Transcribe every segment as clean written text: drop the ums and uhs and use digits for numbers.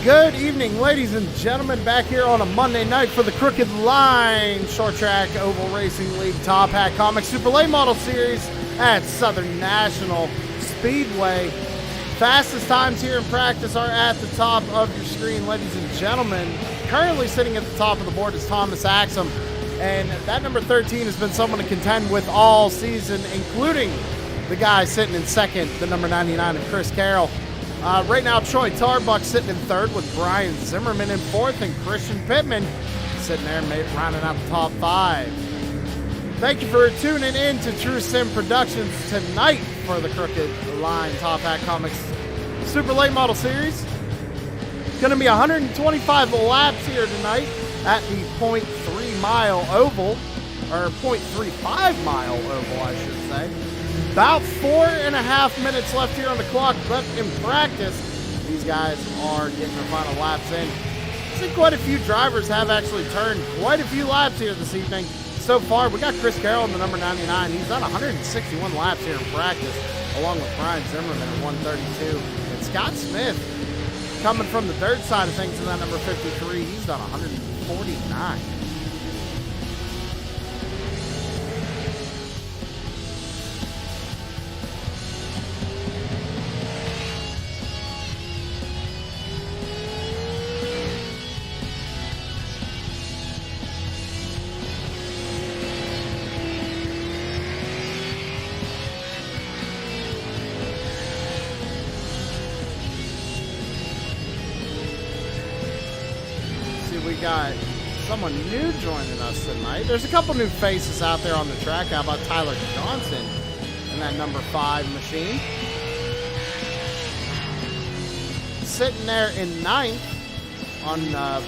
Good evening, ladies and gentlemen, back here on a Monday night for the Crooked Line Short Track Oval Racing League Top Hat Comics Super Late Model Series at Southern National Speedway. Fastest times here in practice are at the top of your screen, ladies and gentlemen. Currently sitting at the top of the board is Thomas Axum, and that number 13 has been someone to contend with all season, including the guy sitting in second, the number 99 of Chris Carroll. Right now, Troy Tarbuck sitting in third with Brian Zimmerman in fourth, and Christian Pittman sitting there rounding out the top five. Thank you for tuning in to True Sim Productions tonight for the Crooked Line Top Hat Comics Super Late Model Series. It's going to be 125 laps here tonight at the 0.3 mile oval, or 0.35 mile oval, I should say. About 4.5 minutes left here on the clock, but in practice, these guys are getting their final laps in. I think quite a few drivers have actually turned quite a few laps here this evening. So far, we got Chris Carroll in the number 99. He's done 161 laps here in practice, along with Brian Zimmerman at 132. And Scott Smith, coming from the dirt side of things in that number 53, he's done 149. We got someone new joining us tonight. There's a couple new faces out there on the track. How about Tyler Johnson in that number 5 machine? Sitting there in ninth on the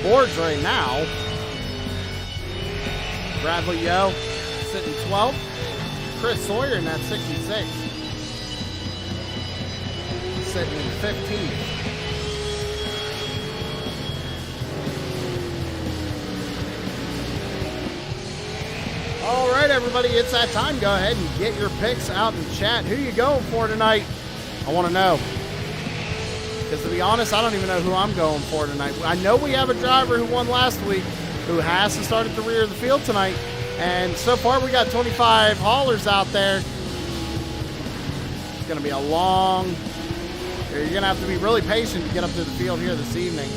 boards right now. Bradley Yo sitting 12th. Chris Sawyer in that 66. Sitting in 15th. All right, everybody, it's that time. Go ahead and get your picks out in chat. Who you going for tonight? I want to know. Because to be honest, I don't even know who I'm going for tonight. I know we have a driver who won last week who has to start at the rear of the field tonight. And so far, we got 25 haulers out there. It's going to be a long... You're going to have to be really patient to get up to the field here this evening.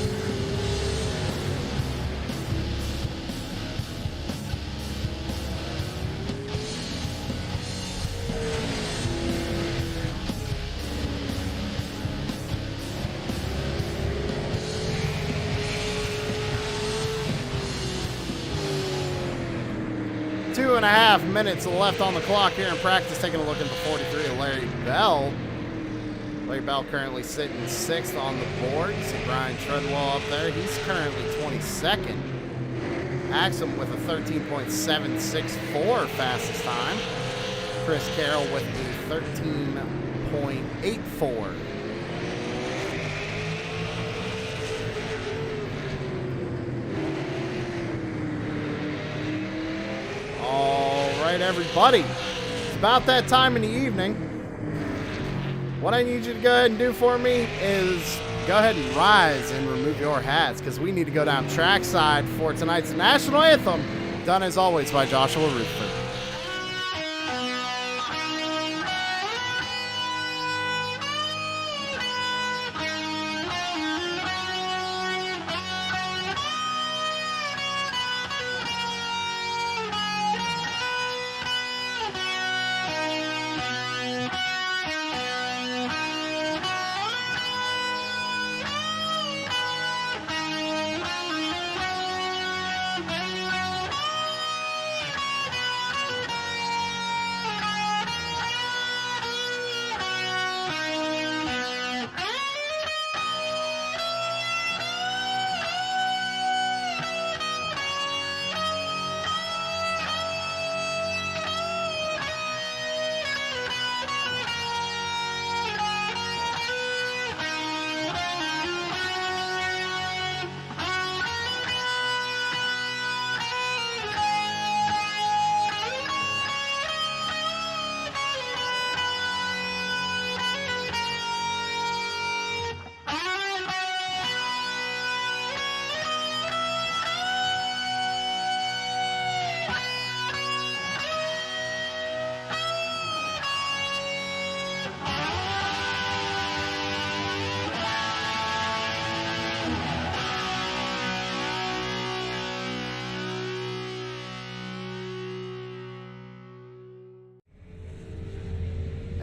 Two and a half minutes left on the clock here in practice. Taking a look at the 43 of Larry Bell. Larry Bell currently sitting 6th on the board. You see Brian Treadwell up there. He's currently 22nd. Axum with a 13.764 fastest time. Chris Carroll with a 13.84. All right, everybody. It's about that time in the evening. What I need you to go ahead and do for me is go ahead and rise and remove your hats, because we need to go down trackside for tonight's national anthem, done as always by Joshua Rutherford.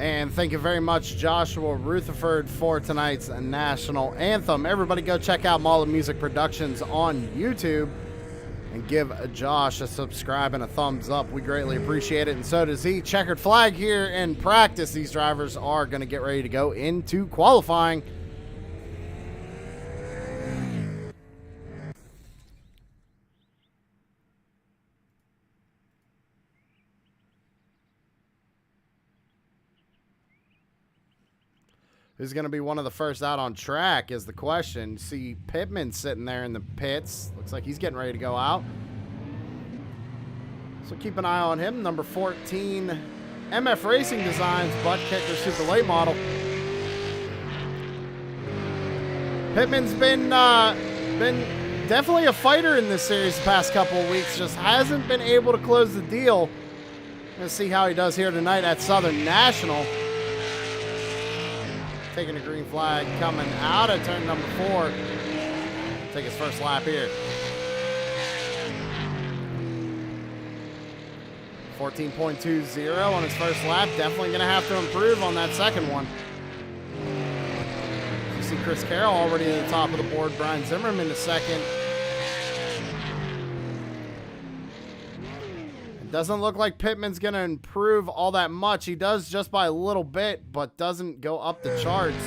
And thank you very much, Joshua Rutherford, for tonight's national anthem. Everybody go check out Mullet Music Productions on YouTube and give Josh a subscribe and a thumbs up. We greatly appreciate it, and so does he. Checkered flag here in practice. These drivers are going to get ready to go into qualifying. Who's going to be one of the first out on track is the question. See Pittman sitting there in the pits. Looks like he's getting ready to go out. So keep an eye on him. Number 14, MF Racing Designs, butt kicker, super late model. Pittman's been definitely a fighter in this series the past couple of weeks. Just hasn't been able to close the deal. Let's see how he does here tonight at Southern National. Taking a green flag, coming out of turn number 4. Take his first lap here. 14.20 on his first lap. Definitely going to have to improve on that second one. You see Chris Carroll already at the top of the board. Brian Zimmerman in second. Doesn't look like Pittman's going to improve all that much. He does just by a little bit, but doesn't go up the charts.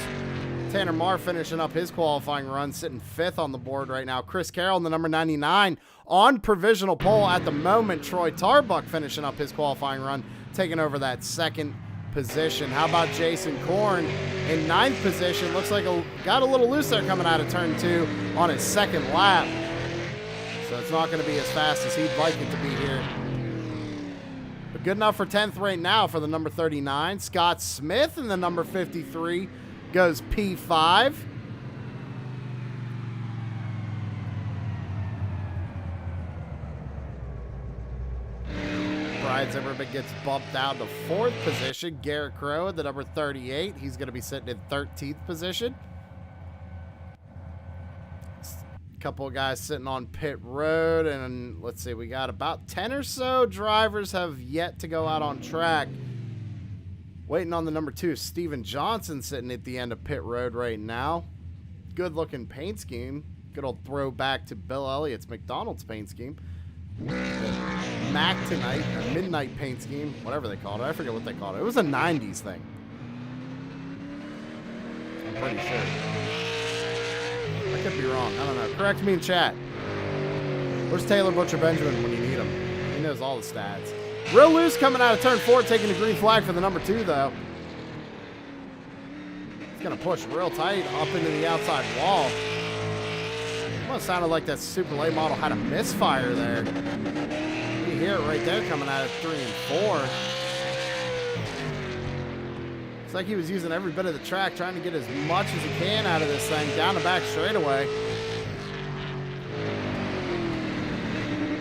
Tanner Marr finishing up his qualifying run, sitting 5th on the board right now. Chris Carroll in the number 99 on provisional pole at the moment. Troy Tarbuck finishing up his qualifying run, taking over that 2nd position. How about Jason Korn in 9th position? Looks like got a little loose there coming out of turn 2 on his 2nd lap. So it's not going to be as fast as he'd like it to be here. But good enough for 10th right now for the number 39. Scott Smith in the number 53 goes P5. Brian Zimmerman gets bumped down to 4th position. Garrett Crowe at the number 38. He's going to be sitting in 13th position. Couple of guys sitting on pit road, and let's see, we got about 10 or so drivers have yet to go out on track. Waiting on the number 2, Steven Johnson, sitting at the end of pit road right now. Good looking paint scheme. Good old throwback to Bill Elliott's McDonald's paint scheme. Mac tonight, or midnight paint scheme, whatever they called it. I forget what they called it. It was a 90s thing, I'm pretty sure. I could be wrong. I don't know. Correct me in chat. Where's Taylor Butcher Benjamin when you need him? He knows all the stats. Real loose coming out of turn 4, taking a green flag for the number 2, though. He's going to push real tight up into the outside wall. Almost sounded like that super late model had a misfire there. You hear it right there coming out of 3 and 4. Looks like he was using every bit of the track, trying to get as much as he can out of this thing down the back straightaway.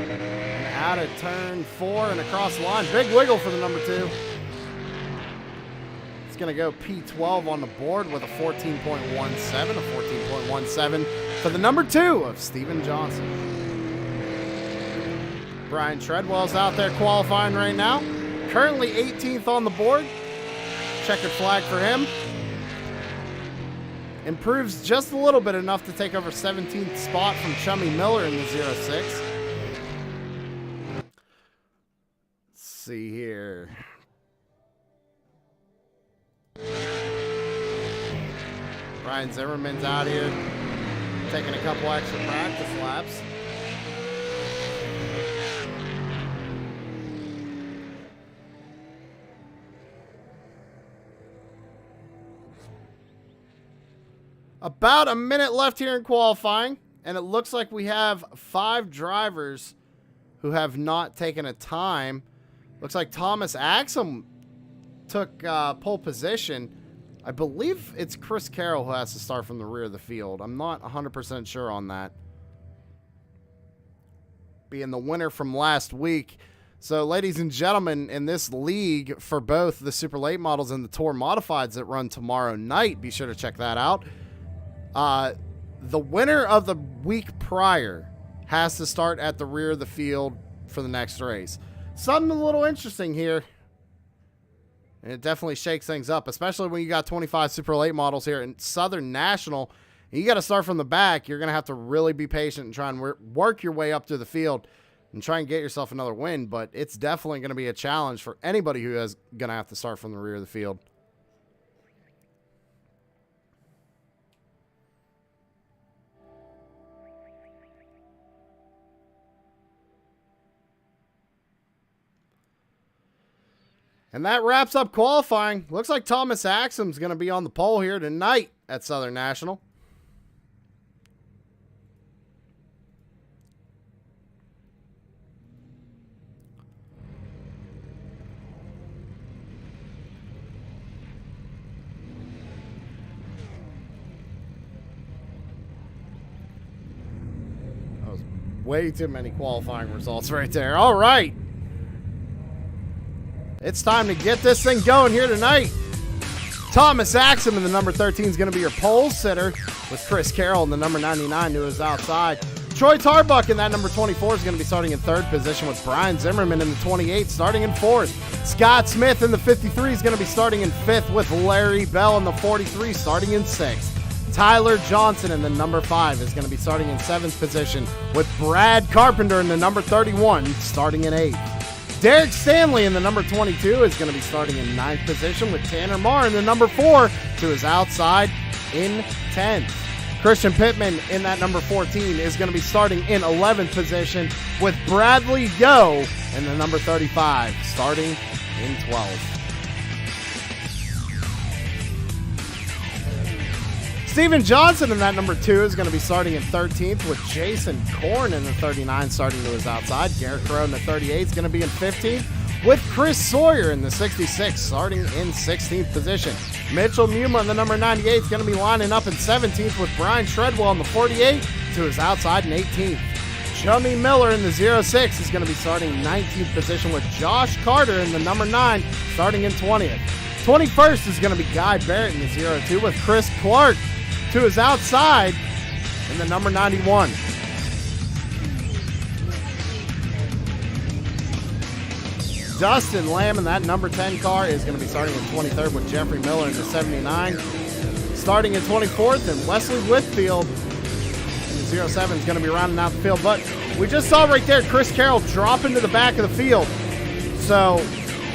And out of turn 4 and across the line. Big wiggle for the number 2. It's going to go P12 on the board with a 14.17, a 14.17 for the number 2 of Steven Johnson. Brian Treadwell's out there qualifying right now. Currently 18th on the board. Checkered flag for him. Improves just a little bit, enough to take over 17th spot from Chummy Miller in the 06. Let's see here. Brian Zimmerman's out here taking a couple extra practice laps. About a minute left here in qualifying, and it looks like we have 5 drivers who have not taken a time. Looks like Thomas Axum took pole position. I believe it's Chris Carroll who has to start from the rear of the field. I'm not 100% sure on that. Being the winner from last week. So, ladies and gentlemen, in this league for both the Super Late Models and the Tour Modifieds that run tomorrow night, be sure to check that out. The winner of the week prior has to start at the rear of the field for the next race. Something a little interesting here. And it definitely shakes things up, especially when you got 25 Super Late models here in Southern National. And you got to start from the back. You're going to have to really be patient and try and work your way up through the field and try and get yourself another win. But it's definitely going to be a challenge for anybody who is going to have to start from the rear of the field. And that wraps up qualifying. Looks like Thomas Axum's going to be on the pole here tonight at Southern National. That was way too many qualifying results right there. All right. It's time to get this thing going here tonight. Thomas Axum in the number 13 is going to be your pole sitter, with Chris Carroll in the number 99 to his outside. Troy Tarbuck in that number 24 is going to be starting in third position, with Brian Zimmerman in the 28 starting in fourth. Scott Smith in the 53 is going to be starting in fifth, with Larry Bell in the 43 starting in sixth. Tyler Johnson in the number 5 is going to be starting in seventh position, with Brad Carpenter in the number 31 starting in eighth. Derek Stanley in the number 22 is going to be starting in 9th position, with Tanner Marr in the number 4 to his outside in 10th. Christian Pittman in that number 14 is going to be starting in 11th position, with Bradley Yo in the number 35 starting in 12th. Steven Johnson in that number 2 is going to be starting in 13th, with Jason Korn in the 39 starting to his outside. Garrett Crow in the 38 is going to be in 15th, with Chris Sawyer in the 66 starting in 16th position. Mitchell Muma in the number 98 is going to be lining up in 17th, with Brian Treadwell in the 48 to his outside in 18th. Chummy Miller in the 06 is going to be starting 19th position, with Josh Carter in the number 9 starting in 20th. 21st is going to be Guy Barrett in the 02, with Chris Clark to his outside in the number 91. Dustin Lamb in that number 10 car is going to be starting in 23rd, with Jeffrey Miller in the 79 starting in 24th, and Wesley Whitfield in the 07 is going to be rounding out the field. But we just saw right there Chris Carroll drop into the back of the field. So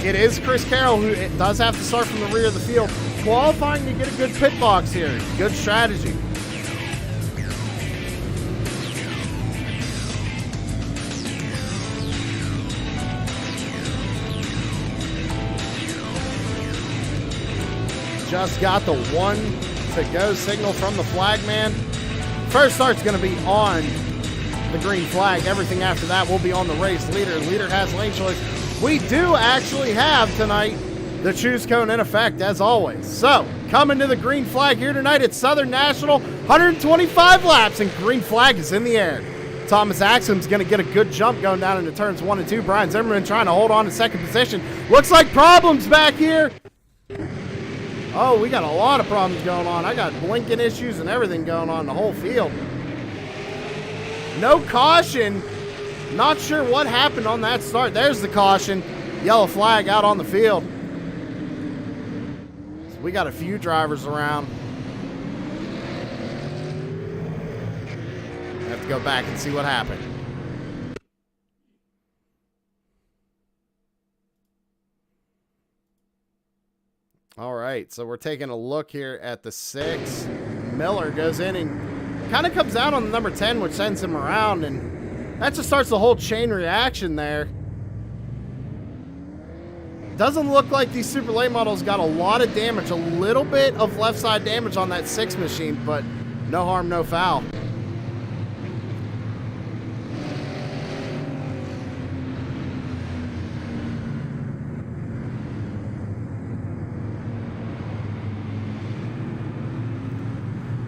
it is Chris Carroll who does have to start from the rear of the field. Qualifying to get a good pit box here. Good strategy. Just got the 1 to go signal from the flagman. First start's going to be on the green flag. Everything after that will be on the race leader. Leader has lane choice. We do actually have tonight the choose cone in effect, as always. So, coming to the green flag here tonight at Southern National, 125 laps, and green flag is in the air. Thomas Axum's going to get a good jump going down into turns 1 and 2. Brian Zimmerman trying to hold on to second position. Looks like problems back here. Oh, we got a lot of problems going on. I got blinking issues and everything going on in the whole field. No caution. Not sure what happened on that start. There's the caution. Yellow flag out on the field. So we got a few drivers around. I have to go back and see what happened. All right, so we're taking a look here at the 6. Miller goes in and kind of comes out on the number 10, which sends him around, and that just starts the whole chain reaction there. Doesn't look like these super late models got a lot of damage, a little bit of left side damage on that 6 machine, but no harm, no foul.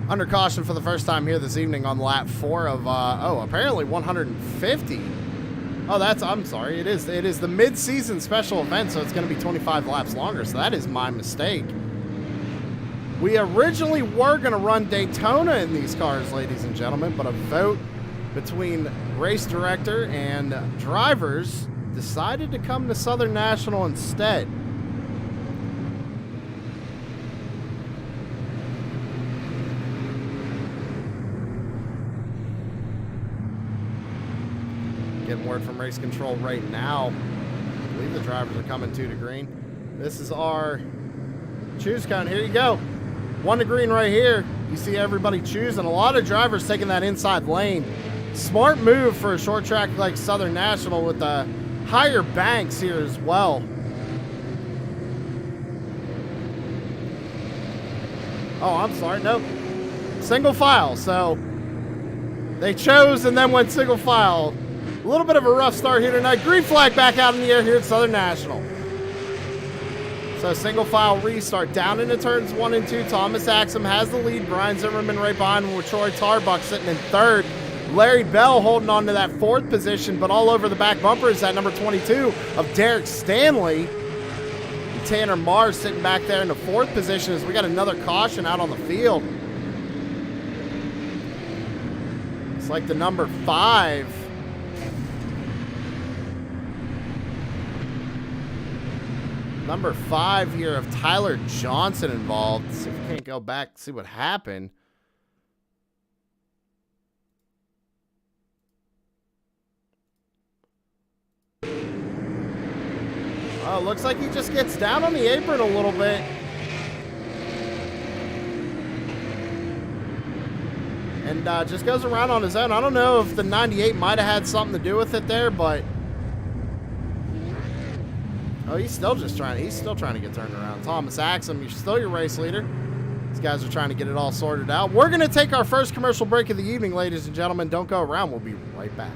Under caution for the first time here this evening on lap 4 of, apparently 150. Oh, I'm sorry, it is the mid-season special event, so it's going to be 25 laps longer, so that is my mistake. We originally were going to run Daytona in these cars, ladies and gentlemen, but a vote between race director and drivers decided to come to Southern National instead. Getting word from race control right now. I believe the drivers are coming 2 to green. This is our choose count. Here you go. 1 to green right here. You see everybody choosing. A lot of drivers taking that inside lane. Smart move for a short track like Southern National with the higher banks here as well. Oh, I'm sorry. Nope. Single file. So they chose and then went single file. A little bit of a rough start here tonight. Green flag back out in the air here at Southern National. So single file restart. Down into turns 1 and 2. Thomas Axum has the lead. Brian Zimmerman right behind him with Troy Tarbuck sitting in 3rd. Larry Bell holding on to that 4th position, but all over the back bumper is that number 22 of Derek Stanley. And Tanner Mars sitting back there in the 4th position as we got another caution out on the field. It's like the number 5. Number 5 here of Tyler Johnson involved. Let's see if we can't go back, see what happened. Oh, looks like he just gets down on the apron a little bit. And just goes around on his own. I don't know if the 98 might have had something to do with it there, but... Oh, he's still trying to get turned around. Thomas Axum, you're still your race leader. These guys are trying to get it all sorted out. We're going to take our first commercial break of the evening, ladies and gentlemen. Don't go around. We'll be right back.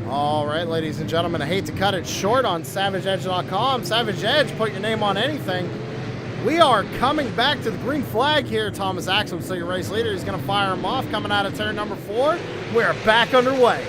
All right, ladies and gentlemen, I hate to cut it short on SavageEdge.com. Savage Edge, put your name on anything. We are coming back to the green flag here. Thomas Axum, so your race leader, he's going to fire him off coming out of turn number 4. We're back underway.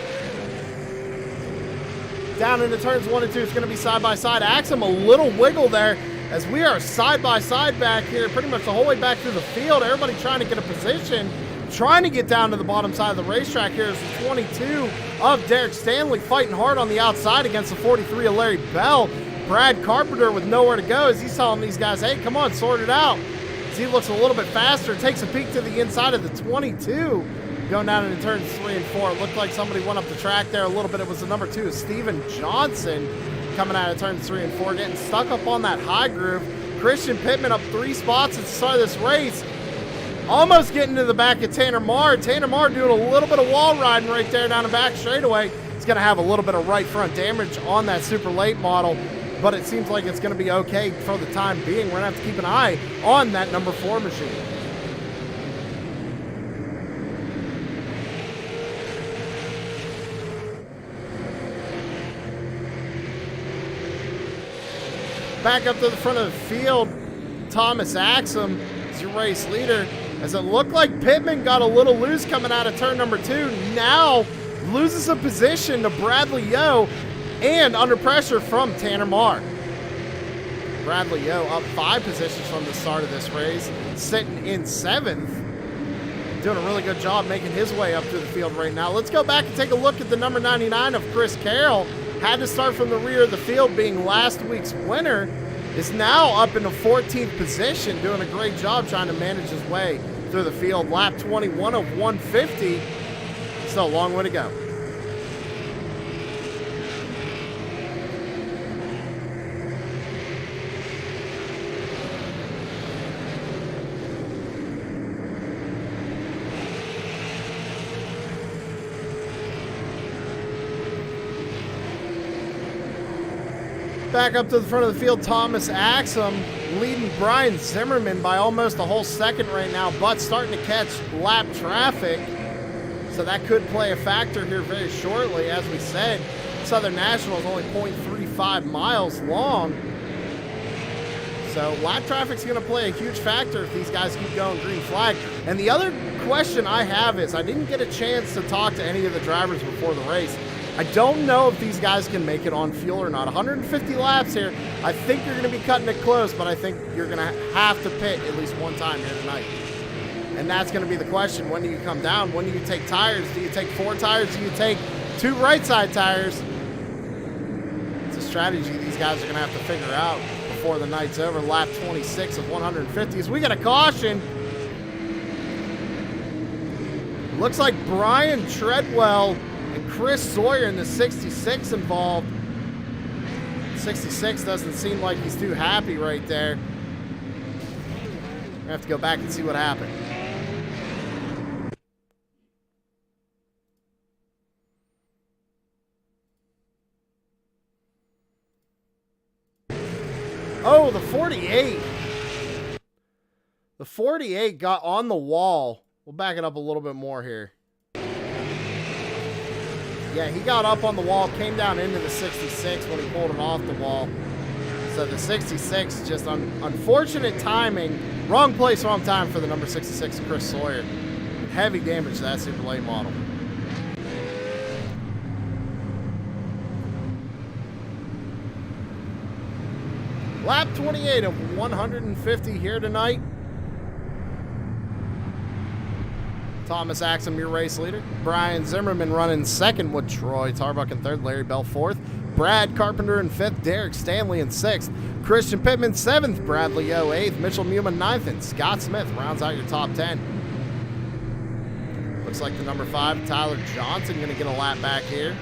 Down into turns 1 and 2, it's going to be side by side. Axum, a little wiggle there as we are side by side back here, pretty much the whole way back through the field. Everybody trying to get a position. Trying to get down to the bottom side of the racetrack here is the 22 of Derek Stanley fighting hard on the outside against the 43 of Larry Bell. Brad Carpenter with nowhere to go as he's telling these guys, hey, come on, sort it out. As he looks a little bit faster, takes a peek to the inside of the 22. Going down into turns 3 and 4. It looked like somebody went up the track there a little bit. It was the number 2, Steven Johnson, coming out of turns 3 and 4, getting stuck up on that high groove. Christian Pittman up 3 spots at the start of this race. Almost getting to the back of Tanner Marr. Tanner Marr doing a little bit of wall riding right there down the back straightaway. He's going to have a little bit of right front damage on that super late model, but it seems like it's going to be okay for the time being. We're going to have to keep an eye on that number 4 machine. Back up to the front of the field, Thomas Axum is your race leader. As it looked like Pittman got a little loose coming out of turn number 2. Now loses a position to Bradley Yo and under pressure from Tanner Marr. Bradley Yo up 5 positions from the start of this race, sitting in 7th. Doing a really good job making his way up through the field right now. Let's go back and take a look at the number 99 of Chris Carroll. Had to start from the rear of the field, being last week's winner. is now up in the 14th position, doing a great job trying to manage his way through the field. Lap 21 of 150. Still a long way to go. Back up to the front of the field, Thomas Axum leading Brian Zimmerman by almost a whole second right now, but starting to catch lap traffic. So that could play a factor here very shortly. As we said, Southern National is only 0.35 miles long. So lap traffic's going to play a huge factor if these guys keep going green flag. And the other question I have is, I didn't get a chance to talk to any of the drivers before the race. I don't know if these guys can make it on fuel or not. 150 laps here. I think you're going to be cutting it close, but I think you're going to have to pit at least one time here tonight. And that's going to be the question. When do you come down? When do you take tires? Do you take 4 tires? Do you take 2 right side tires? It's a strategy these guys are going to have to figure out before the night's over. Lap 26 of 150. As we get a caution. Looks like Brian Treadwell and Chris Sawyer in the 66 involved. 66 doesn't seem like he's too happy right there. I have to go back and see what happened. Oh, the 48. The 48 got on the wall. We'll back it up a little bit more here. Yeah, he got up on the wall, came down into the 66 when he pulled it off the wall. So the 66, just unfortunate timing. Wrong place, wrong time for the number 66, Chris Sawyer. Heavy damage to that super late model. Lap 28 of 150 here tonight. Thomas Axum, your race leader. Brian Zimmerman running second with Troy Tarbuck in third. Larry Bell fourth. Brad Carpenter in fifth. Derek Stanley in sixth. Christian Pittman seventh. Bradley O eighth. Mitchell Mewman ninth. And Scott Smith rounds out your top 10. Looks like the number 5, Tyler Johnson, going to get a lap back here.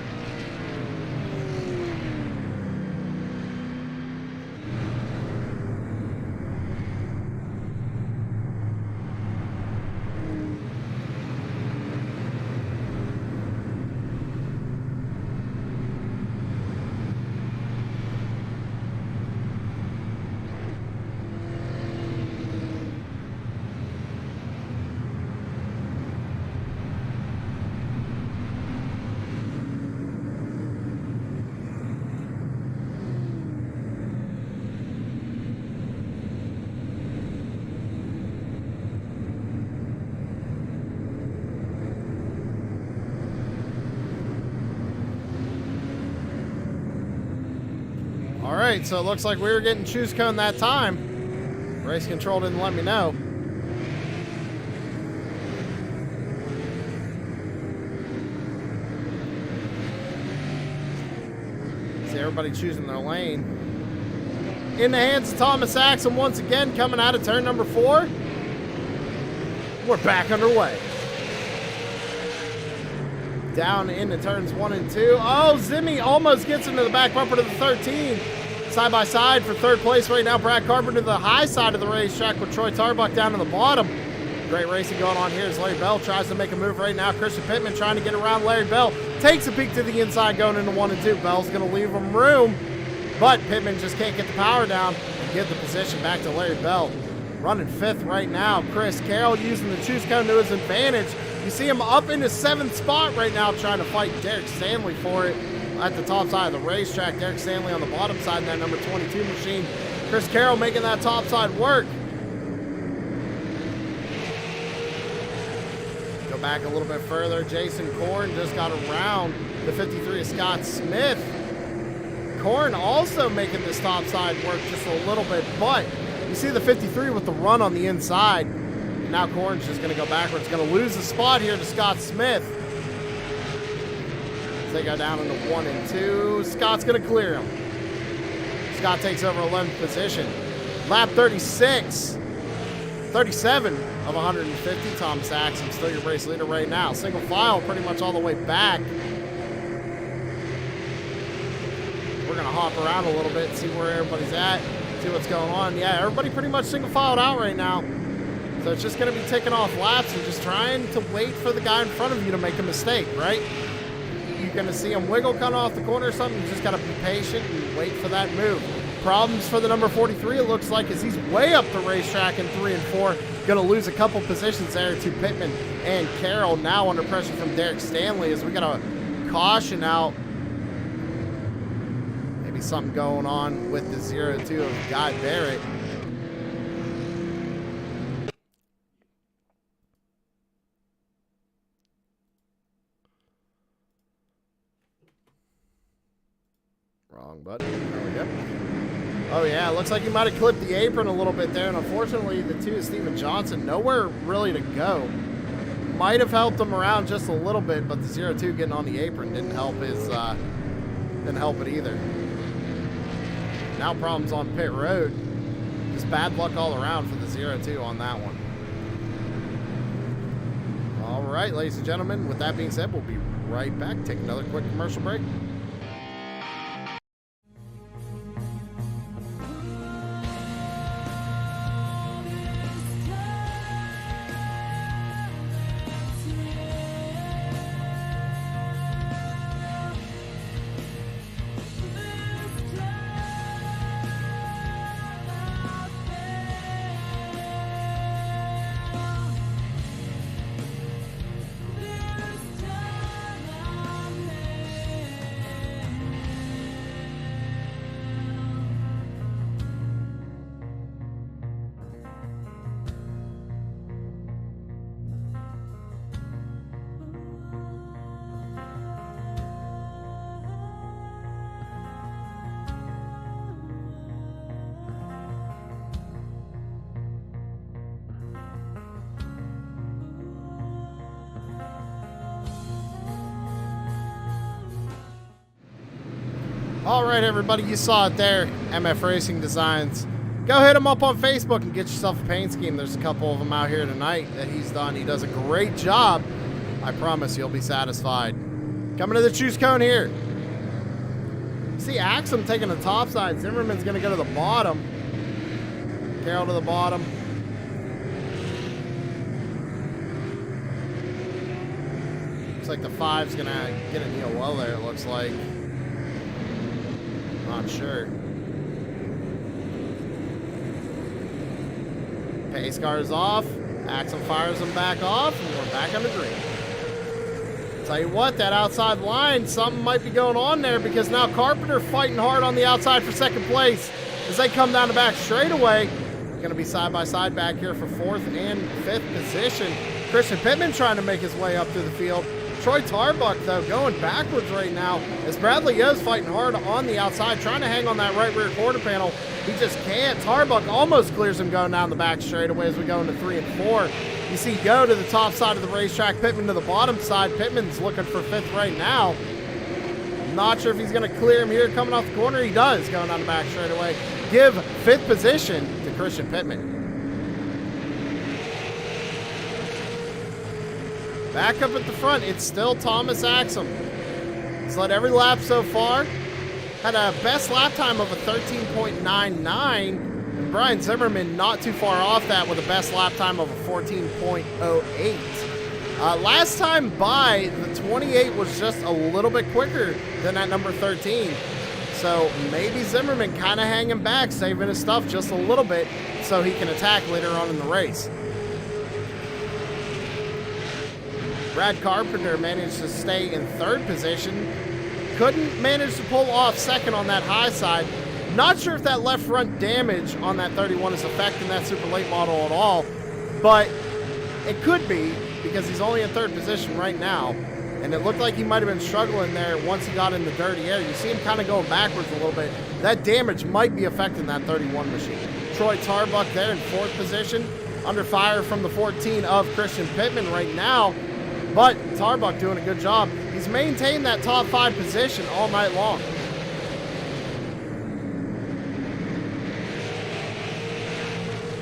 All right, so it looks like we were getting choose cone that time. Race control didn't let me know. See everybody choosing their lane. In the hands of Thomas Axum once again, coming out of turn number 4. We're back underway. Down into turns 1 and 2. Oh, Zimmy almost gets into the back bumper to the 13. Side by side for third place right now. Brad Carpenter to the high side of the racetrack with Troy Tarbuck down to the bottom. Great racing going on here as Larry Bell tries to make a move right now. Christian Pittman trying to get around Larry Bell. Takes a peek to the inside going into 1 and 2. Bell's going to leave him room, but Pittman just can't get the power down and get the position back to Larry Bell. Running 5th right now. Chris Carroll using the choose cone to his advantage. You see him up in the 7th spot right now trying to fight Derek Stanley for it at the top side of the racetrack. Derek Stanley on the bottom side in that number 22 machine. Chris Carroll making that top side work. Go back a little bit further. Jason Korn just got around the 53 of Scott Smith. Korn also making this top side work just a little bit, but you see the 53 with the run on the inside. Now Korn's just going to go backwards. Going to lose the spot here to Scott Smith. As they go down into 1 and 2. Scott's going to clear him. Scott takes over 11th position. Lap 36. 37 of 150. Thomas Axum still your race leader right now. Single file pretty much all the way back. We're going to hop around a little bit and see where everybody's at, see what's going on. Yeah, everybody pretty much single filed out right now. So it's just going to be taking off laps and just trying to wait for the guy in front of you to make a mistake, right? You're going to see him wiggle kind of off the corner or something. You just got to be patient and wait for that move. Problems for the number 43, it looks like, as he's way up the racetrack in 3 and 4. Going to lose a couple positions there to Pittman and Carroll. Now under pressure from Derek Stanley as we got a caution out. Maybe something going on with the 0-2 of Guy Barrett. Wrong button. There we go. Oh, yeah, it looks like he might have clipped the apron a little bit there, and unfortunately, the 2 is Steven Johnson. Nowhere really to go. Might have helped him around just a little bit, but the 0-2 getting on the apron didn't help it either. Now problems on pit road. Just bad luck all around for the 0-2 on that one. All right, ladies and gentlemen, with that being said, we'll be right back. Take another quick commercial break. All right, everybody, you saw it there. MF Racing Designs. Go hit him up on Facebook and get yourself a paint scheme. There's a couple of them out here tonight that he's done. He does a great job. I promise you'll be satisfied. Coming to the choose cone here. See Axum taking the top side. Zimmerman's going to go to the bottom. Carroll to the bottom. Looks like the 5's going to get a Neil well there, it looks like. Not sure. Pace car is off. Axum fires him back off, and we're back on the green. Tell you what, that outside line, something might be going on there because now Carpenter fighting hard on the outside for second place as they come down the back straightaway. Going to be side by side back here for 4th and 5th position. Christian Pittman trying to make his way up through the field. Troy Tarbuck, though, going backwards right now as Bradley Yo's fighting hard on the outside, trying to hang on that right rear quarter panel. He just can't. Tarbuck almost clears him going down the back straightaway as we go into 3 and 4. You see Yo to the top side of the racetrack, Pittman to the bottom side. Pittman's looking for 5th right now. Not sure if he's going to clear him here coming off the corner. He does, going down the back straightaway. Give 5th position to Christian Pittman. Back up at the front, it's still Thomas Axum. He's led every lap so far. Had a best lap time of a 13.99. And Brian Zimmerman not too far off that with a best lap time of a 14.08. Last time by, the 28 was just a little bit quicker than that number 13. So maybe Zimmerman kind of hanging back, saving his stuff just a little bit so he can attack later on in the race. Brad Carpenter managed to stay in 3rd position. Couldn't manage to pull off 2nd on that high side. Not sure if that left front damage on that 31 is affecting that super late model at all, but it could be because he's only in 3rd position right now. And it looked like he might have been struggling there once he got in the dirty air. You see him kind of going backwards a little bit. That damage might be affecting that 31 machine. Troy Tarbuck there in 4th position. Under fire from the 14 of Christian Pittman right now. But Tarbuck doing a good job. He's maintained that top 5 position all night long.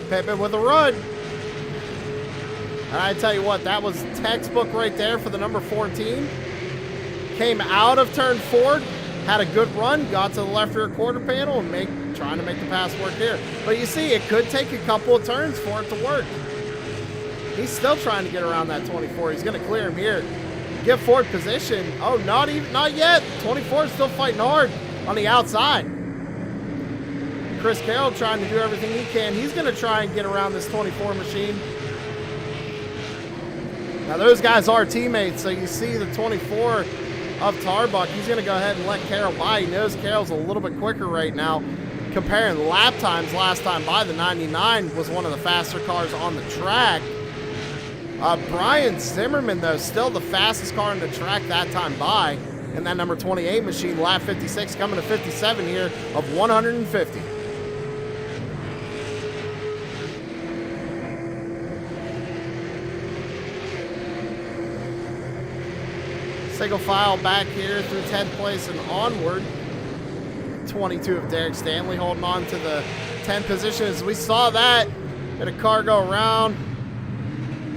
Pittman with a run. And I tell you what, that was textbook right there for the number 14. Came out of turn 4, had a good run, got to the left rear quarter panel, and trying to make the pass work here. But you see, it could take a couple of turns for it to work. He's still trying to get around that 24. He's going to clear him here. Get forward position. Oh, not yet. 24 is still fighting hard on the outside. Chris Carroll trying to do everything he can. He's going to try and get around this 24 machine. Now, those guys are teammates, so you see the 24 of Tarbuck. He's going to go ahead and let Carroll by. He knows Carroll's a little bit quicker right now. Comparing lap times last time by, the 99 was one of the faster cars on the track. Brian Zimmerman, though, still the fastest car on the track that time by. And that number 28 machine, lap 56, coming to 57 here of 150. Single file back here through 10th place and onward. 22 of Derek Stanley holding on to the 10th position. As we saw that, had a car go around.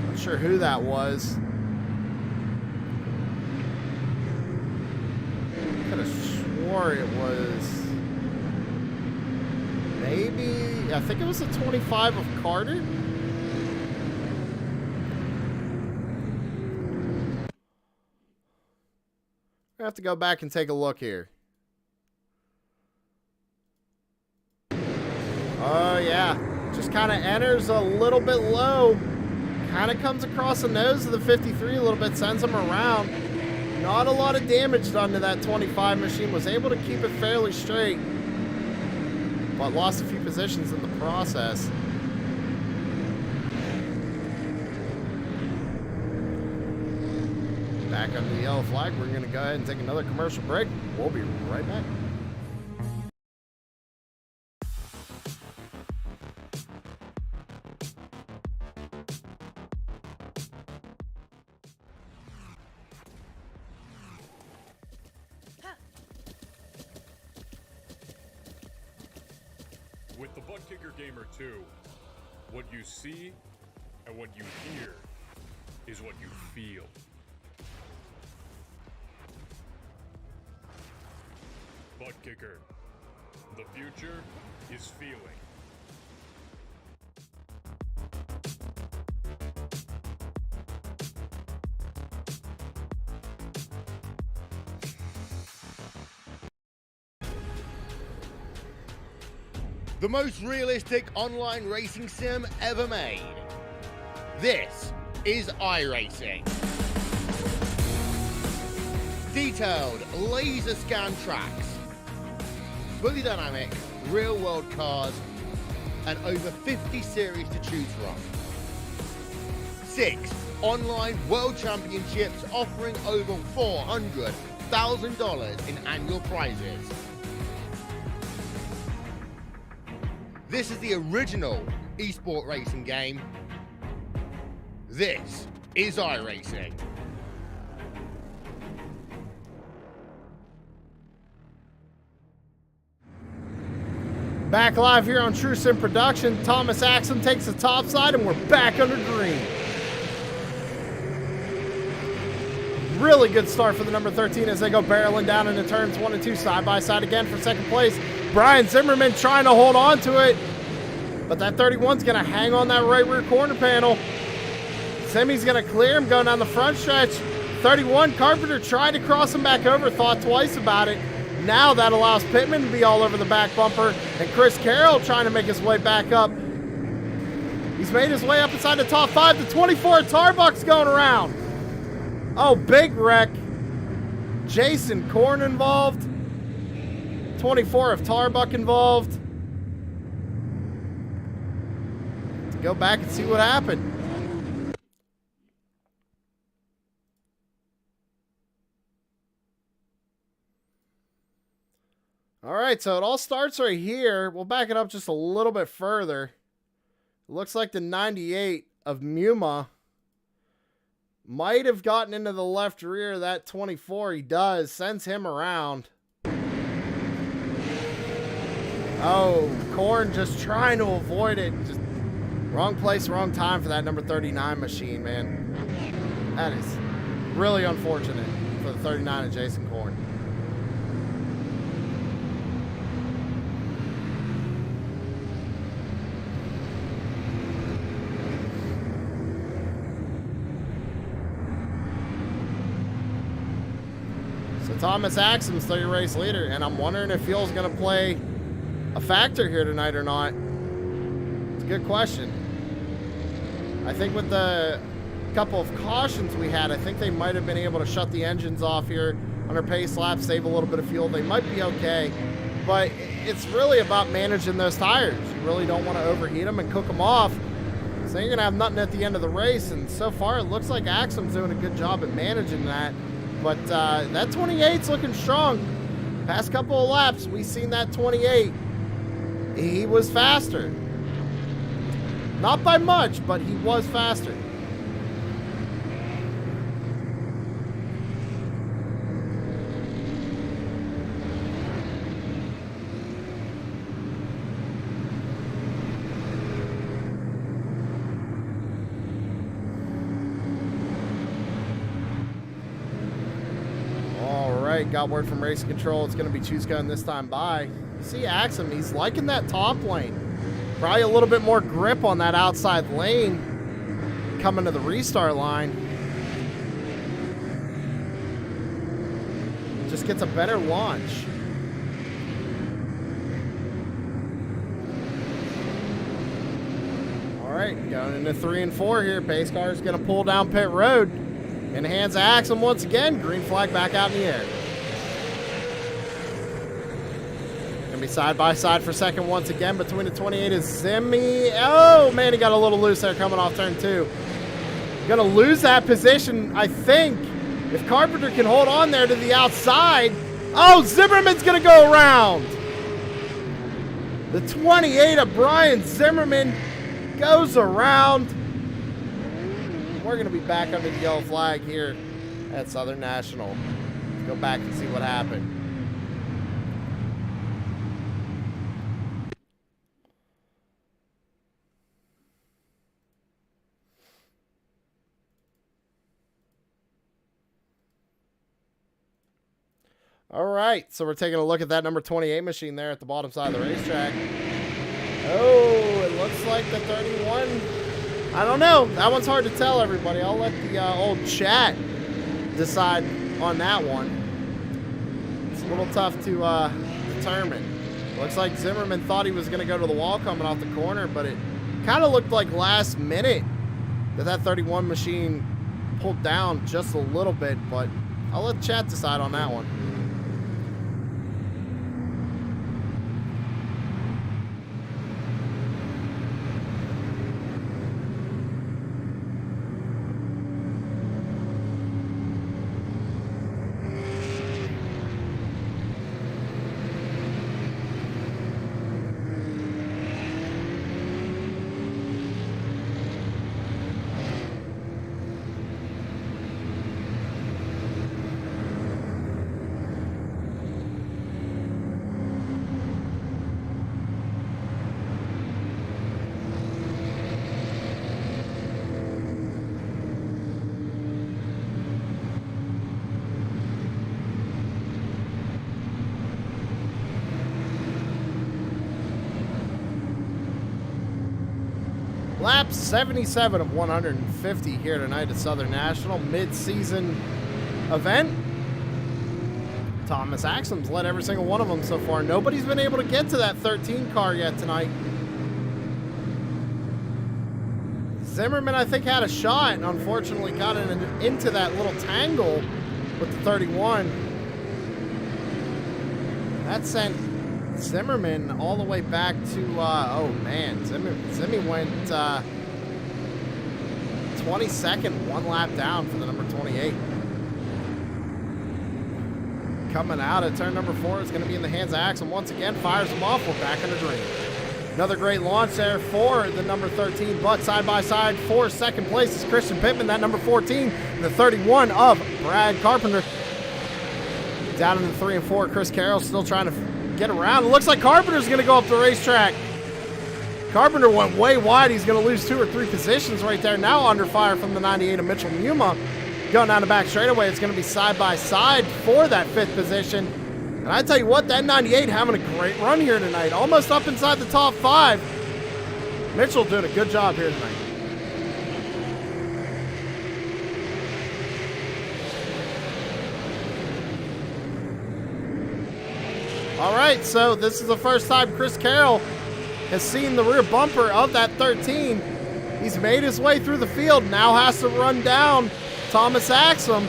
Not sure who that was. Could have swore it was maybe, I think it was a 25 of Carter. I have to go back and take a look here. Oh, yeah. Just kind of enters a little bit low. Kind of comes across the nose of the 53 a little bit, sends him around. Not a lot of damage done to that 25 machine. Was able to keep it fairly straight, but lost a few positions in the process. Back under the yellow flag. We're going to go ahead and take another commercial break. We'll be right back. With the Butt Kicker Gamer 2, what you see and what you hear is what you feel. Butt Kicker. The future is feeling. The most realistic online racing sim ever made. This is iRacing. Detailed laser scan tracks, fully dynamic, real world cars, and over 50 series to choose from. 6 online world championships offering over $400,000 in annual prizes. This is the original esport racing game. This is iRacing. Back live here on True Sim Production. Thomas Axum takes the top side, and we're back under green. Really good start for the number 13 as they go barreling down into turns 1 and 2, side by side again for second place. Brian Zimmerman trying to hold on to it, but that 31's going to hang on that right rear corner panel. Simi's going to clear him going down the front stretch. 31, Carpenter tried to cross him back over, thought twice about it. Now that allows Pittman to be all over the back bumper, and Chris Carroll trying to make his way back up. He's made his way up inside the top 5. The 24 Tarbuck's going around. Oh, big wreck. Jason Korn involved. 24 of Tarbuck involved. Let's go back and see what happened. All right, so it all starts right here. We'll back it up just a little bit further. It looks like the 98 of Muma might have gotten into the left rear of that 24. He does. Sends him around. Oh, Korn just trying to avoid it. Just Wrong place, wrong time for that number 39 machine, man. That is really unfortunate for the 39 of Jason Korn. So Thomas Axum's still your race leader, and I'm wondering if Fuel's going to play a factor here tonight or not. It's a good question. I think with the couple of cautions we had, I think they might have been able to shut the engines off here under pace lap, save a little bit of fuel. They might be okay, but it's really about managing those tires. You really don't want to overheat them and cook them off, so you're going to have nothing at the end of the race, and so far it looks like Axum's doing a good job at managing that, but that 28's looking strong. Past couple of laps, we've seen that 28. He was faster. Not by much, but he was faster. All right, got word from Race Control. It's going to be Chusco this time by. You see Axum, he's liking that top lane. Probably a little bit more grip on that outside lane coming to the restart line. Just gets a better launch. All right, going into 3 and 4 here. Pace car is going to pull down pit road. In the hands of Axum once again. Green flag back out in the air. Be side by side for second once again between the 28 is Zimmy. Oh man, he got a little loose there coming off turn 2. Gonna lose that position, I think, if Carpenter can hold on there to the outside. Oh, Zimmerman's gonna go around. The 28 of Brian Zimmerman goes around. We're gonna be back under the yellow flag here at Southern National. Let's go back and see what happened. All right, so we're taking a look at that number 28 machine there at the bottom side of the racetrack. Oh, it looks like the 31. I don't know. That one's hard to tell, everybody. I'll let the old chat decide on that one. It's a little tough to determine. Looks like Zimmerman thought he was going to go to the wall coming off the corner, but it kind of looked like last minute that 31 machine pulled down just a little bit, but I'll let chat decide on that one. Lap 77 of 150 here tonight at Southern National, mid-season event. Thomas Axum's led every single one of them so far. Nobody's been able to get to that 13 car yet tonight. Zimmerman, I think, had a shot and unfortunately got into that little tangle with the 31. That sent Zimmerman all the way back to, oh man, Zimmy went 22nd, one lap down for the number 28. Coming out at turn number 4 is going to be in the hands of Axum. Once again, fires him off. We're back under green. Another great launch there for the number 13, but side by side for second place is Christian Pittman, that number 14, and the 31 of Brad Carpenter. Down in the 3 and 4, Chris Carroll still trying to get around. It looks like Carpenter's going to go up the racetrack. Carpenter went way wide. He's going to lose 2 or 3 positions right there. Now under fire from the 98 of Mitchell Muma. Going down the back straightaway, it's going to be side by side for that 5th position. And I tell you what, that 98 having a great run here tonight. Almost up inside the top 5. Mitchell doing a good job here tonight. All right, so this is the first time Chris Carroll has seen the rear bumper of that 13. He's made his way through the field, now has to run down Thomas Axum.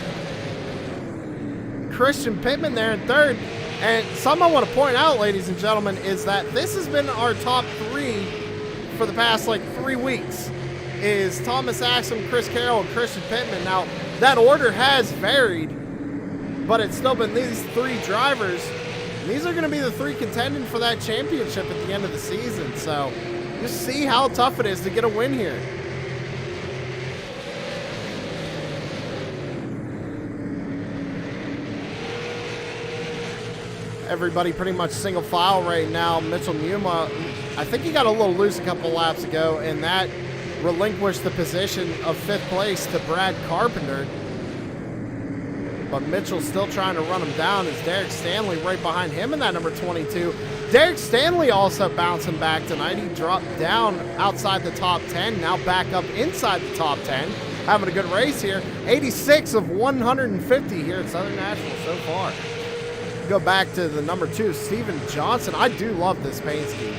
Christian Pittman there in 3rd. And something I want to point out, ladies and gentlemen, is that this has been our top 3 for the past, 3 weeks. Is Thomas Axum, Chris Carroll, and Christian Pittman. Now, that order has varied, but it's still been these 3 drivers. These are going to be the 3 contending for that championship at the end of the season. So just see how tough it is to get a win here. Everybody pretty much single file right now. Mitchell Muma, I think he got a little loose a couple laps ago, and that relinquished the position of 5th place to Brad Carpenter. But Mitchell's still trying to run him down. Is Derek Stanley right behind him in that number 22. Derek Stanley also bouncing back tonight. He dropped down outside the top 10, now back up inside the top 10. Having a good race here. 86 of 150 here at Southern National so far. Go back to the number 2, Steven Johnson. I do love this paint scheme.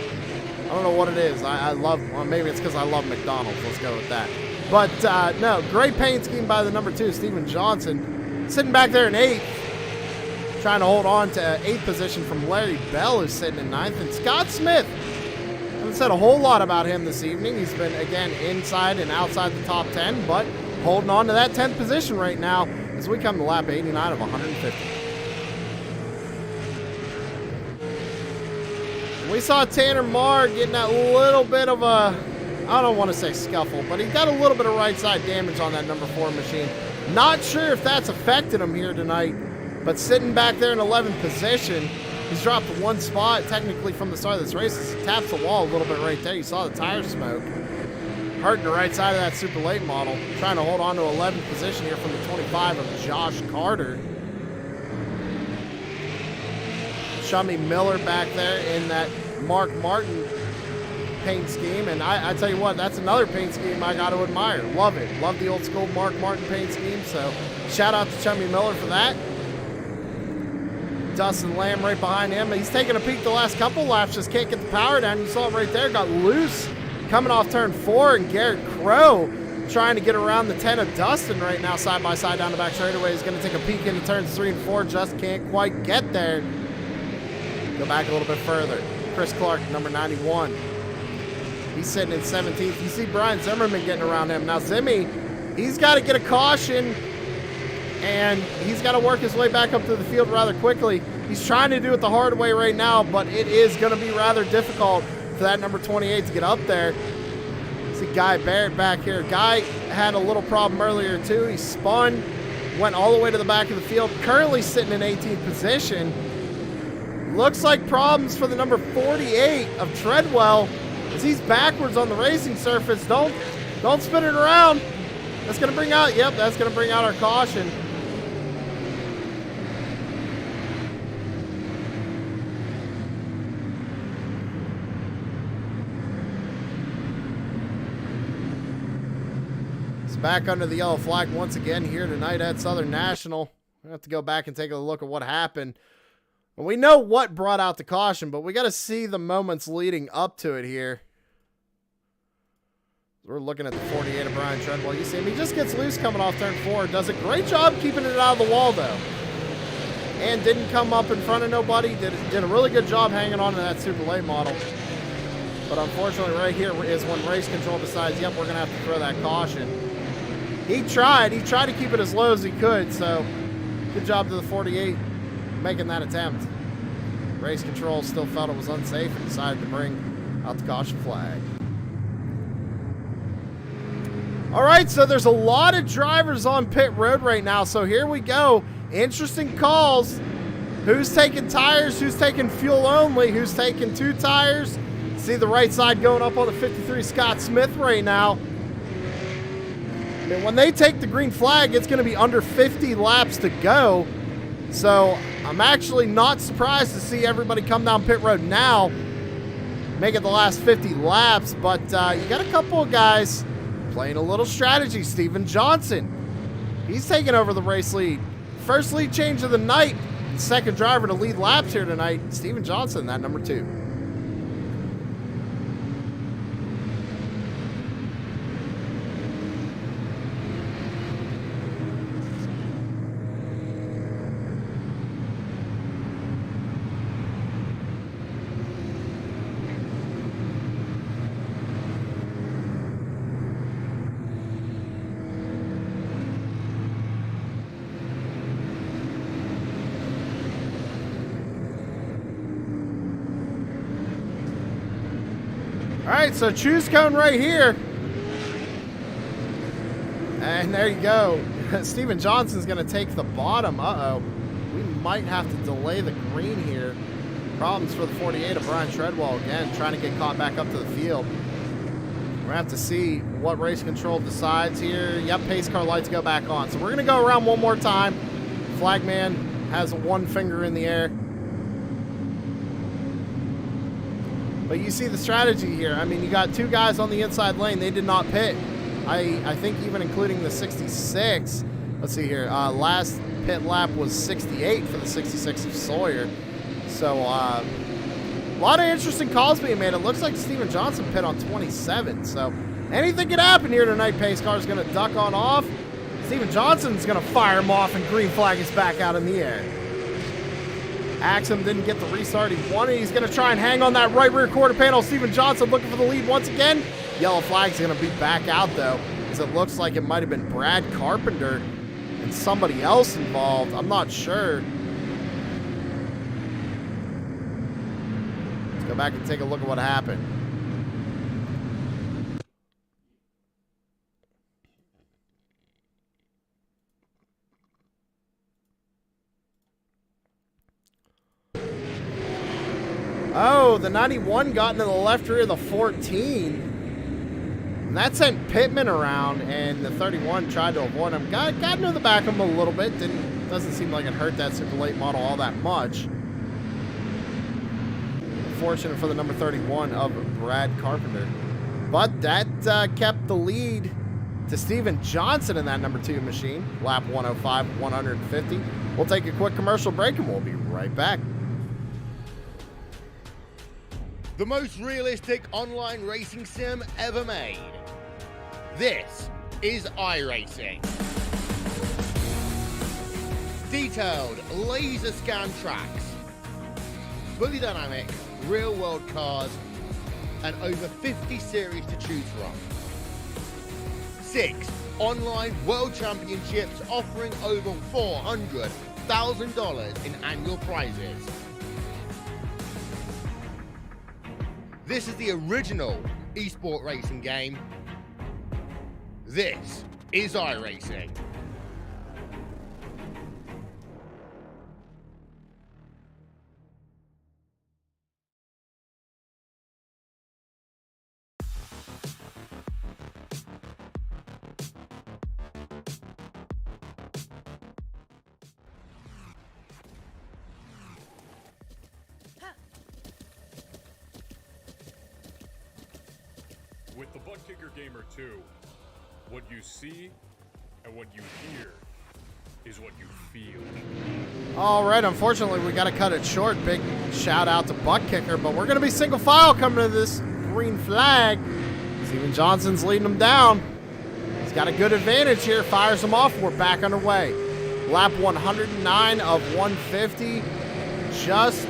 I don't know what it is. I love, well, maybe it's because I love McDonald's. Let's go with that. But no, great paint scheme by the number 2, Steven Johnson. Sitting back there in 8th, trying to hold on to 8th position from Larry Bell, who's sitting in 9th. And Scott Smith, I haven't said a whole lot about him this evening. He's been, again, inside and outside the top 10, but holding on to that 10th position right now as we come to lap 89 of 150. We saw Tanner Marr getting that little bit of a, I don't want to say scuffle, but he got a little bit of right side damage on that number 4 machine. Not sure if that's affected him here tonight, but sitting back there in 11th position, he's dropped 1 spot technically from the start of this race. He taps the wall a little bit right there. You saw the tire smoke. Hurting the right side of that super late model. Trying to hold on to 11th position here from the 25 of Josh Carter. Chummy Miller back there in that Mark Martin paint scheme, and I tell you what, that's another paint scheme I got to admire. Love it. Love the old school Mark Martin paint scheme, so shout out to Chummy Miller for that. Dustin Lamb right behind him. He's taking a peek the last couple laps, just can't get the power down. You saw it right there, got loose coming off turn 4, and Garrett Crow trying to get around the 10 of Dustin right now, side by side down the back straightaway. He's going to take a peek into turns 3 and 4, just can't quite get there. Go back a little bit further. Chris Clark, number 91. He's sitting in 17th. You see Brian Zimmerman getting around him. Now, Zimmy, he's got to get a caution, and he's got to work his way back up to the field rather quickly. He's trying to do it the hard way right now, but it is going to be rather difficult for that number 28 to get up there. See Guy Barrett back here. Guy had a little problem earlier, too. He spun, went all the way to the back of the field, currently sitting in 18th position. Looks like problems for the number 48 of Treadwell, as he's backwards on the racing surface. Don't spin it around. That's going to bring out, yep, that's going to bring out our caution. It's back under the yellow flag once again here tonight at Southern National. We have to go back and take a look at what happened. We know what brought out the caution, but we got to see the moments leading up to it here. We're looking at the 48 of Brian Treadwell. You see him, he just gets loose coming off turn 4. Does a great job keeping it out of the wall, though. And didn't come up in front of nobody. Did a really good job hanging on to that super late model. But unfortunately, right here is when race control decides, yep, we're going to have to throw that caution. He tried to keep it as low as he could, so good job to the 48 making that attempt. Race control still felt it was unsafe and decided to bring out the caution flag. All right, so there's a lot of drivers on pit road right now, so here we go. Interesting calls. Who's taking tires? Who's taking fuel only? Who's taking 2 tires? See the right side going up on the 53 Scott Smith right now. And when they take the green flag, it's going to be under 50 laps to go. So I'm actually not surprised to see everybody come down pit road now, make it the last 50 laps. But you got a couple of guys playing a little strategy. Steven Johnson, he's taking over the race lead. First lead change of the night. Second driver to lead laps here tonight. Steven Johnson, that number 2. All right, so choose cone right here. And there you go. Steven Johnson's going to take the bottom. Uh-oh. We might have to delay the green here. Problems for the 48 of Brian Treadwell again, trying to get caught back up to the field. We're going to have to see what race control decides here. Yep, pace car lights go back on. So we're going to go around one more time. Flagman has one finger in the air. But you see the strategy here. I mean, you got 2 guys on the inside lane. They did not pit. I think even including the 66. Let's see here. Last pit lap was 68 for the 66 of Sawyer. So a lot of interesting calls being made. It looks like Steven Johnson pit on 27. So anything could happen here tonight. Pace car is going to duck on off. Steven Johnson's going to fire him off, and green flag is back out in the air. Anthem didn't get the restart he wanted. He's going to try and hang on that right rear quarter panel. Steven Johnson looking for the lead once again. Yellow flag's going to be back out, though, as it looks like it might have been Brad Carpenter and somebody else involved. I'm not sure. Let's go back and take a look at what happened. Oh, the 91 got into the left rear of the 14. And that sent Pittman around, and the 31 tried to avoid him. Got into the back of him a little bit. Doesn't seem like it hurt that super late model all that much. Fortunate for the number 31 of Brad Carpenter. But that kept the lead to Steven Johnson in that number 2 machine. Lap 105, 150. We'll take a quick commercial break, and we'll be right back. The most realistic online racing sim ever made. This is iRacing. Detailed laser scan tracks, fully dynamic real world cars, and over 50 series to choose from. 6 online world championships offering over $400,000 in annual prizes. This is the original esport racing game. This is iRacing. With the Butt Kicker Gamer 2, what you see and what you hear is what you feel. All right, unfortunately, we got to cut it short. Big shout out to Butt Kicker, but we're going to be single file coming to this green flag. Steven Johnson's leading them down. He's got a good advantage here, fires them off. We're back underway. Lap 109 of 150, just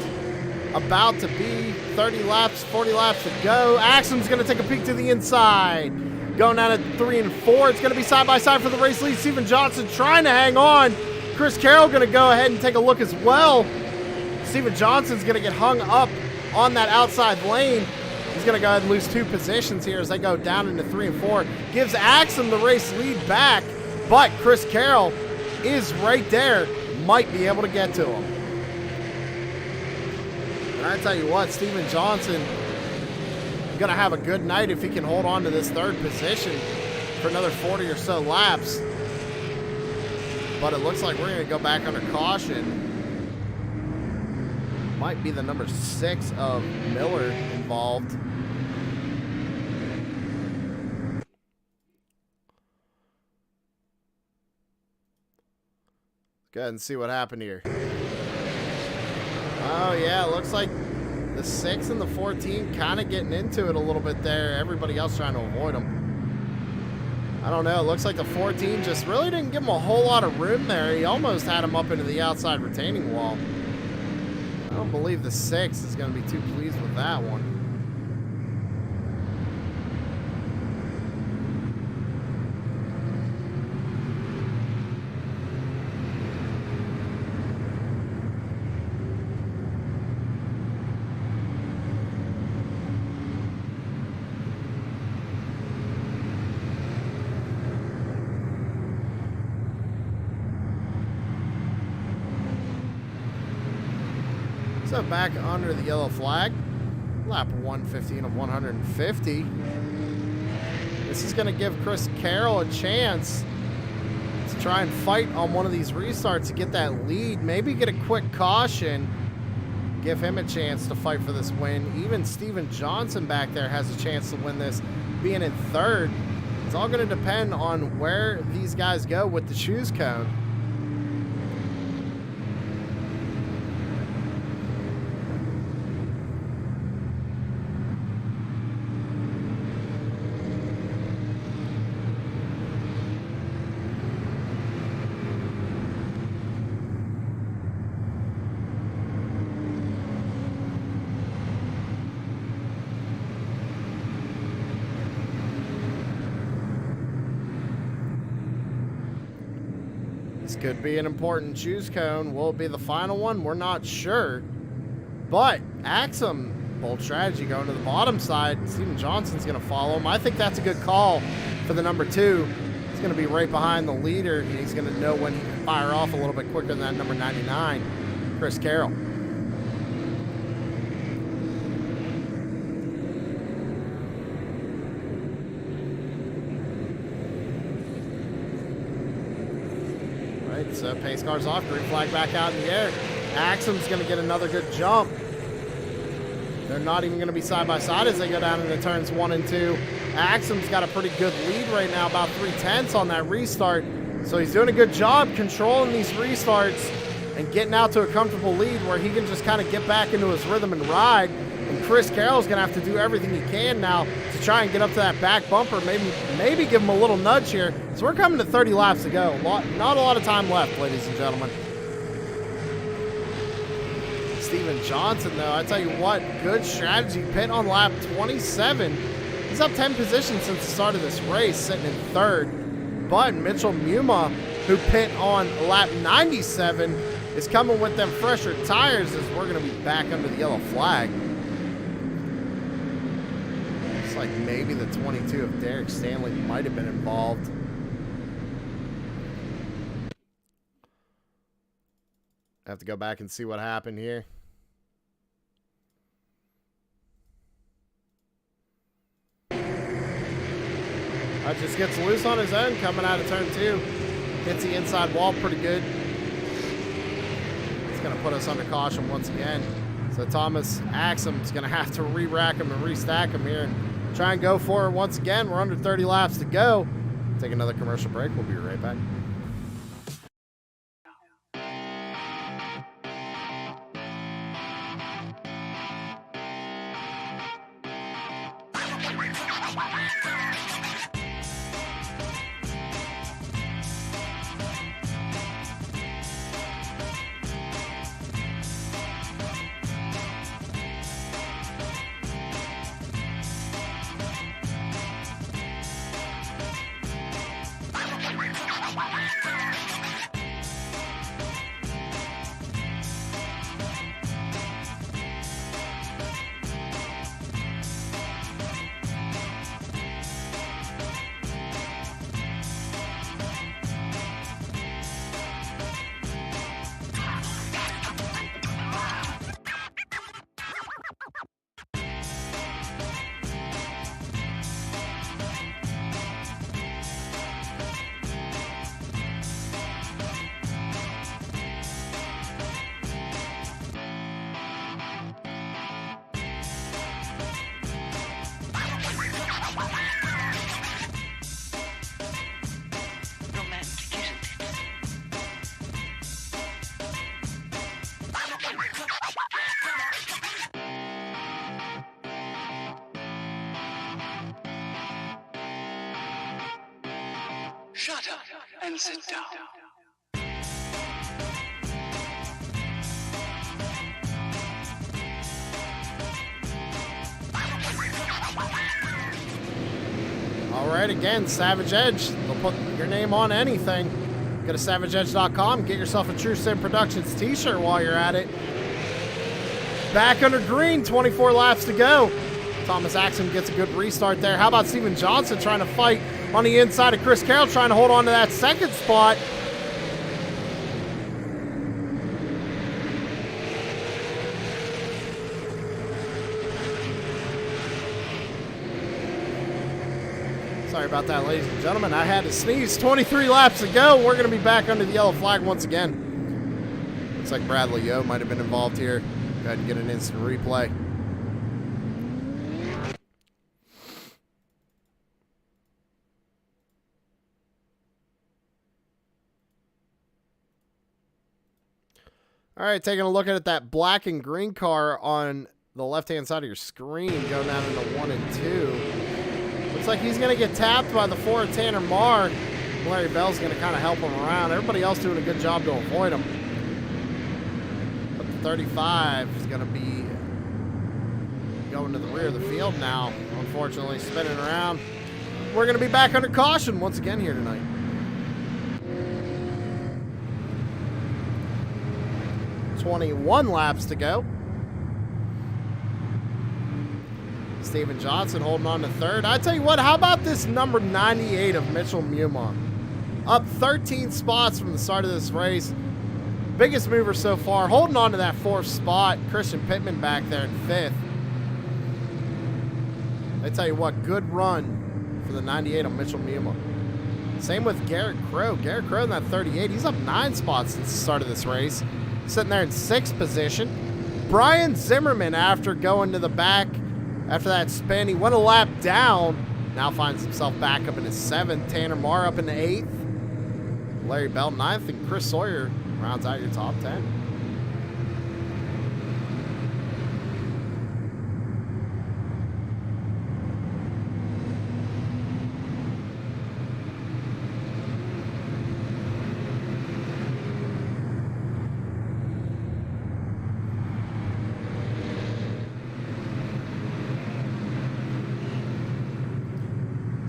about to be 30 laps, 40 laps to go. Axum's going to take a peek to the inside. Going down at 3 and 4. It's going to be side by side for the race lead. Steven Johnson trying to hang on. Chris Carroll going to go ahead and take a look as well. Steven Johnson's going to get hung up on that outside lane. He's going to go ahead and lose 2 positions here as they go down into 3 and 4. Gives Axum the race lead back, but Chris Carroll is right there. Might be able to get to him. And I tell you what, Steven Johnson going to have a good night if he can hold on to this third position for another 40 or so laps. But it looks like we're going to go back under caution. Might be the number 6 of Miller involved. Go ahead and see what happened here. Oh, yeah, it looks like the 6 and the 14 kind of getting into it a little bit there. Everybody else trying to avoid them. I don't know. It looks like the 14 just really didn't give him a whole lot of room there. He almost had him up into the outside retaining wall. I don't believe the 6 is going to be too pleased with that one. So back under the yellow flag, lap 115 of 150. This is going to give Chris Carroll a chance to try and fight on one of these restarts to get that lead. Maybe get a quick caution, give him a chance to fight for this win. Even Steven Johnson back there has a chance to win this, being in third. It's all going to depend on where these guys go with the shoes cone. Could be an important choose cone. Will it be the final one? We're not sure. But Anthem, bold strategy going to the bottom side. Steven Johnson's going to follow him. I think that's a good call for the number 2. He's going to be right behind the leader, and he's going to know when he can fire off a little bit quicker than that number 99, Chris Carroll. So pace car's off, green flag back out in the air. Axum's going to get another good jump. They're not even going to be side by side as they go down into turns 1 and 2. Axum's got a pretty good lead right now, about 3/10 on that restart. So he's doing a good job controlling these restarts and getting out to a comfortable lead where he can just kind of get back into his rhythm and ride. And Chris Carroll's going to have to do everything he can now to try and get up to that back bumper, maybe give him a little nudge here. So we're coming to 30 laps to go. Not a lot of time left, ladies and gentlemen. Steven Johnson, though, I tell you what, good strategy. Pit on lap 27. He's up 10 positions since the start of this race, sitting in third. But Mitchell Muma, who pit on lap 97, is coming with them fresher tires as we're going to be back under the yellow flag. Like maybe the 22 of Derek Stanley might have been involved. I have to go back and see what happened here. Just gets loose on his own coming out of turn 2. Hits the inside wall pretty good. It's going to put us under caution once again. So Thomas Axum's going to have to re-rack him and restack him here and try and go for it once again. We're under 30 laps to go. Take another commercial break. We'll be right back. shut up and sit down. All right, again, Savage Edge. They'll put your name on anything. Go to savageedge.com. Get yourself a True Sim Productions t-shirt while you're at it. Back under green, 24 laps to go. Thomas Axum gets a good restart there. How about Steven Johnson trying to fight on the inside of Chris Carroll, trying to hold on to that second spot. Sorry about that, ladies and gentlemen. I had to sneeze. 23 laps to go. We're going to be back under the yellow flag once again. Looks like Bradley Yo might have been involved here. Go ahead and get an instant replay. All right, taking a look at that black and green car on the left-hand side of your screen, going down into 1 and 2. Looks like he's going to get tapped by the 4 of Tanner Marr. Larry Bell's going to kind of help him around. Everybody else doing a good job to avoid him. But the 35 is going to be going to the rear of the field now, unfortunately, spinning around. We're going to be back under caution once again here tonight. .21 laps to go. Steven Johnson holding on to third. I tell you what, how about this number 98 of Mitchell Muma? Up 13 spots from the start of this race. Biggest mover so far. Holding on to that 4th spot. Christian Pittman back there in 5th. I tell you what, good run for the 98 of Mitchell Muma. Same with Garrett Crow. Garrett Crow in that 38. He's up 9 spots since the start of this race. Sitting there in 6th position. Brian Zimmerman, after going to the back after that spin, he went a lap down. Now finds himself back up in his 7th. Tanner Marr up in the 8th. Larry Bell 9th. And Chris Sawyer rounds out your top 10.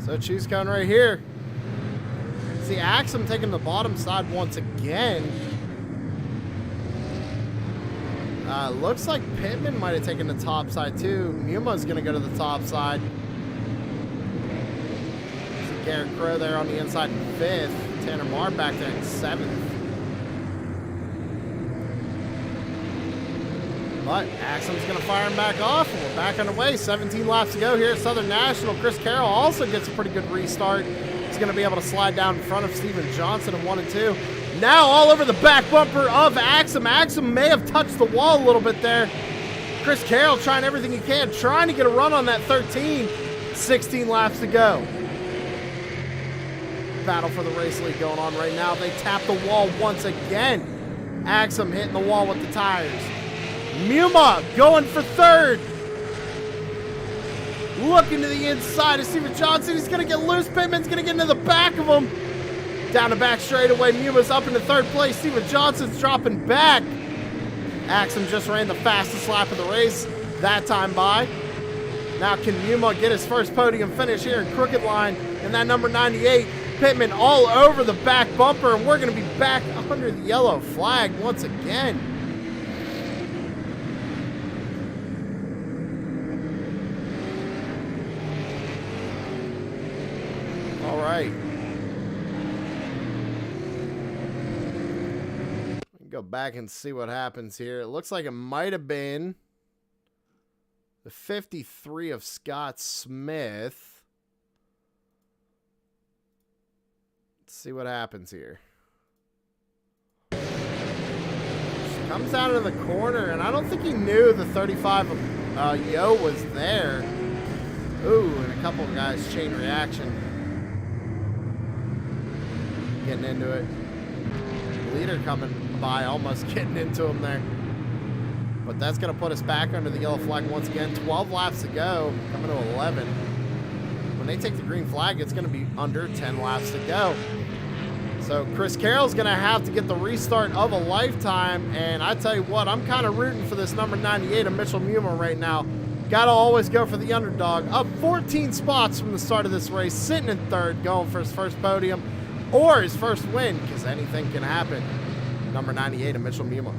So Cheese Cone right here. See Axum taking the bottom side once again. Looks like Pittman might have taken the top side too. Muma's going to go to the top side. See Garrett Crow there on the inside in 5th. Tanner Marr back there in 7th. But Axum's going to fire him back off, and we're back underway. 17 laps to go here at Southern National. Chris Carroll also gets a pretty good restart. He's going to be able to slide down in front of Steven Johnson in 1 and 2. Now all over the back bumper of Axum. Axum may have touched the wall a little bit there. Chris Carroll trying everything he can, trying to get a run on that 13. 16 laps to go. Battle for the race lead going on right now. They tap the wall once again. Axum hitting the wall with the tires. Muma going for 3rd. Looking to the inside of Steven Johnson. He's going to get loose. Pittman's going to get into the back of him. Down the back straightaway. Muma's up into 3rd place. Steven Johnson's dropping back. Axum just ran the fastest lap of the race that time by. Now can Muma get his first podium finish here in Crooked Line in that number 98. Pittman all over the back bumper, and we're going to be back under the yellow flag once again. All right. Go back and see what happens here. It looks like it might have been the 53 of Scott Smith. Let's see what happens here. Comes out of the corner, and I don't think he knew the 35 of Yo was there. Ooh, and a couple of guys chain reaction. Getting into it. Leader coming by, almost getting into him there. But that's going to put us back under the yellow flag once again. 12 laps to go, coming to 11. When they take the green flag, it's going to be under 10 laps to go. So Chris Carroll's going to have to get the restart of a lifetime. And I tell you what, I'm kind of rooting for this number 98 of Mitchell Muma right now. Got to always go for the underdog. Up 14 spots from the start of this race, sitting in third, going for his first podium or his first win, because anything can happen. Number 98 of Mitchell Muma.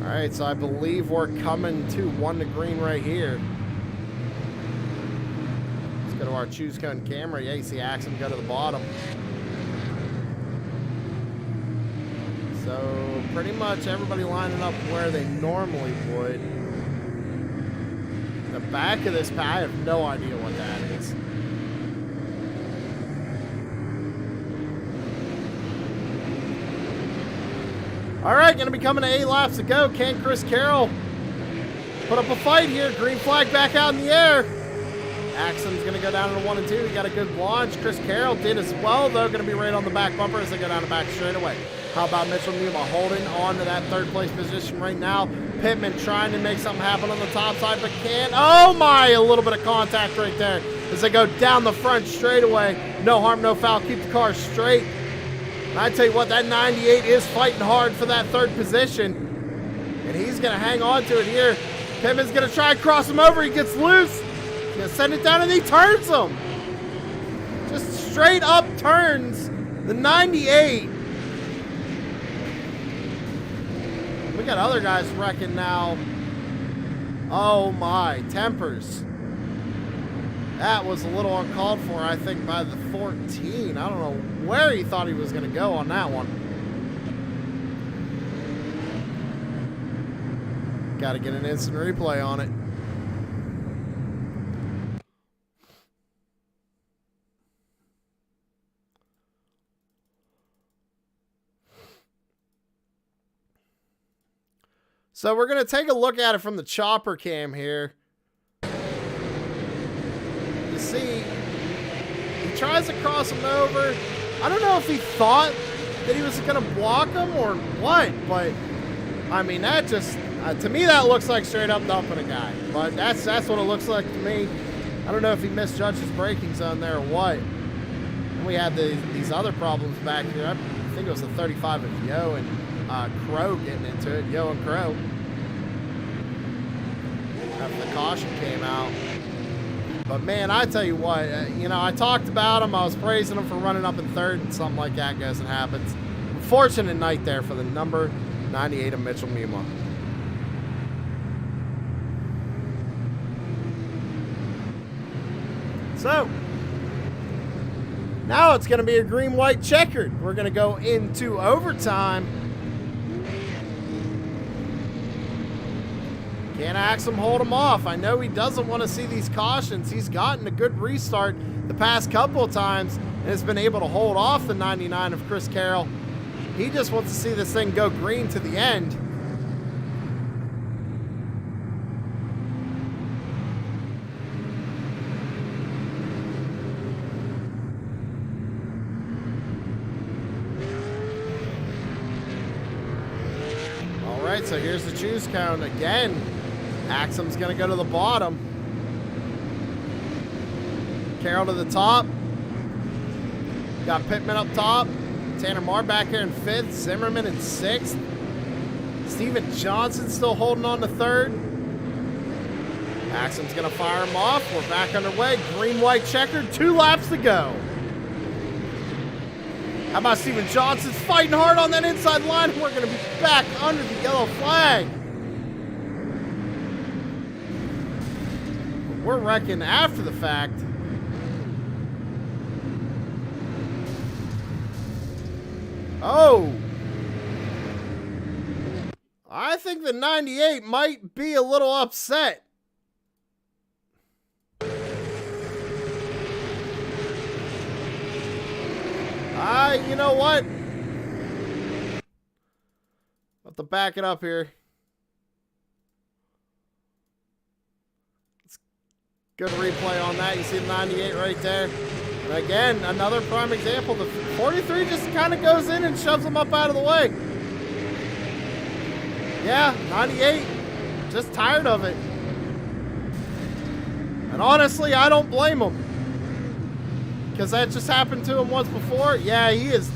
All right, so I believe we're coming to 1 to green right here. Let's go to our choose cone camera. Yeah, you see Anthem go to the bottom. So pretty much everybody lining up where they normally would. The back of this pack, I have no idea what that is. All right, going to be coming to 8 laps to go. Can Chris Carroll put up a fight here? Green flag back out in the air. Axon's going to go down to 1 and 2. He got a good launch. Chris Carroll did as well, though. Going to be right on the back bumper as they go down the back straightaway. How about Mitchell Muma holding on to that third place position right now? Pittman trying to make something happen on the top side, but can't. Oh my, a little bit of contact right there as they go down the front straightaway. No harm, no foul. Keep the car straight. And I tell you what, that 98 is fighting hard for that third position. And he's going to hang on to it here. Pittman's going to try and cross him over. He gets loose. He's going to send it down and he turns him. Just straight up turns the 98. We got other guys wrecking now. Oh my, tempers. That was a little uncalled for, I think, by the 14. I don't know where he thought he was going to go on that one. Got to get an instant replay on it. So we're going to take a look at it from the chopper cam here. You see, he tries to cross him over. I don't know if he thought that he was going to block him or what, but I mean, that just, to me, that looks like straight up dumping a guy. But that's what it looks like to me. I don't know if he misjudged his braking zone there or what. And we had these other problems back here. I think it was the 35 of Yo and Crow getting into it. Yo and Crow. After the caution came out. But man, I tell you what, you know, I talked about him. I was praising him for running up in third, and something like that goes and happens. Unfortunate night there for the number 98 of Mitchell Muma. So, now it's going to be a green-white checkered. We're going to go into overtime. Can't Axum hold him off. I know he doesn't want to see these cautions. He's gotten a good restart the past couple of times and has been able to hold off the 99 of Chris Carroll. He just wants to see this thing go green to the end. All right, so here's the choose cone again. Axum's going to go to the bottom. Carroll to the top. Got Pittman up top. Tanner Marr back here in 5th. Zimmerman in 6th. Steven Johnson still holding on to 3rd. Axum's going to fire him off. We're back underway. Green-white checkered. 2 laps to go. How about Steven Johnson's fighting hard on that inside line? We're going to be back under the yellow flag. We're wrecking after the fact. Oh. I think the 98 might be a little upset. You know what? Have to back it up here. Good replay on that. You see the 98 right there. And again, another prime example. The 43 just kind of goes in and shoves them up out of the way. Yeah, 98. Just tired of it. And honestly, I don't blame him. Because that just happened to him once before. Yeah, he is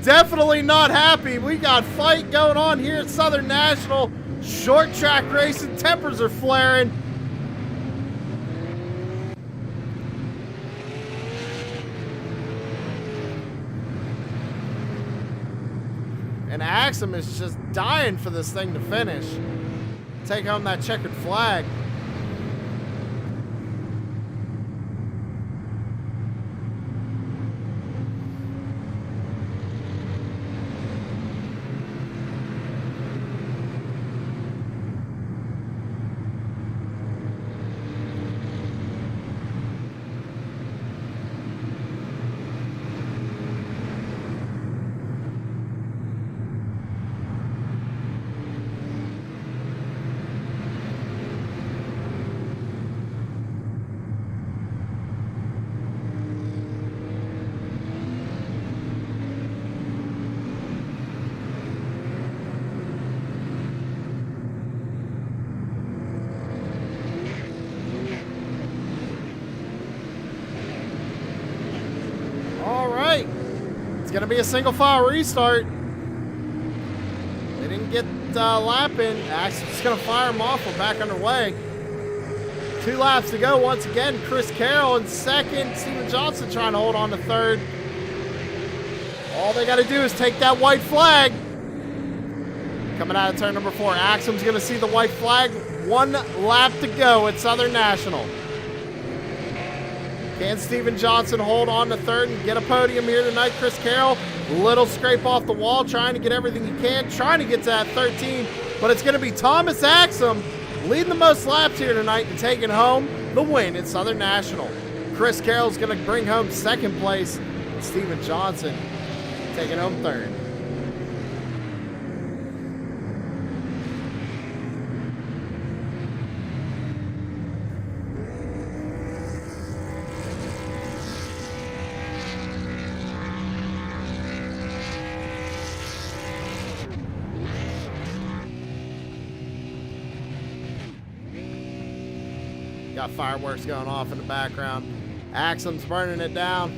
definitely not happy. We got fight going on here at Southern National. Short track racing. Tempers are flaring. And Anthem is just dying for this thing to finish. Take home that checkered flag. It's going to be a single file restart. They didn't get lap in. Axel's just going to fire them off. We're back underway. 2 laps to go once again. Chris Carroll in second. Steven Johnson trying to hold on to third. All they got to do is take that white flag. Coming out of turn number 4. Axel's going to see the white flag. 1 lap to go at Southern National. Can Steven Johnson hold on to third and get a podium here tonight? Chris Carroll, little scrape off the wall, trying to get everything he can, trying to get to that 13, but it's going to be Thomas Axum leading the most laps here tonight and taking home the win at Southern National. Chris Carroll's going to bring home second place, and Steven Johnson taking home third. Got fireworks going off in the background. Axum's burning it down.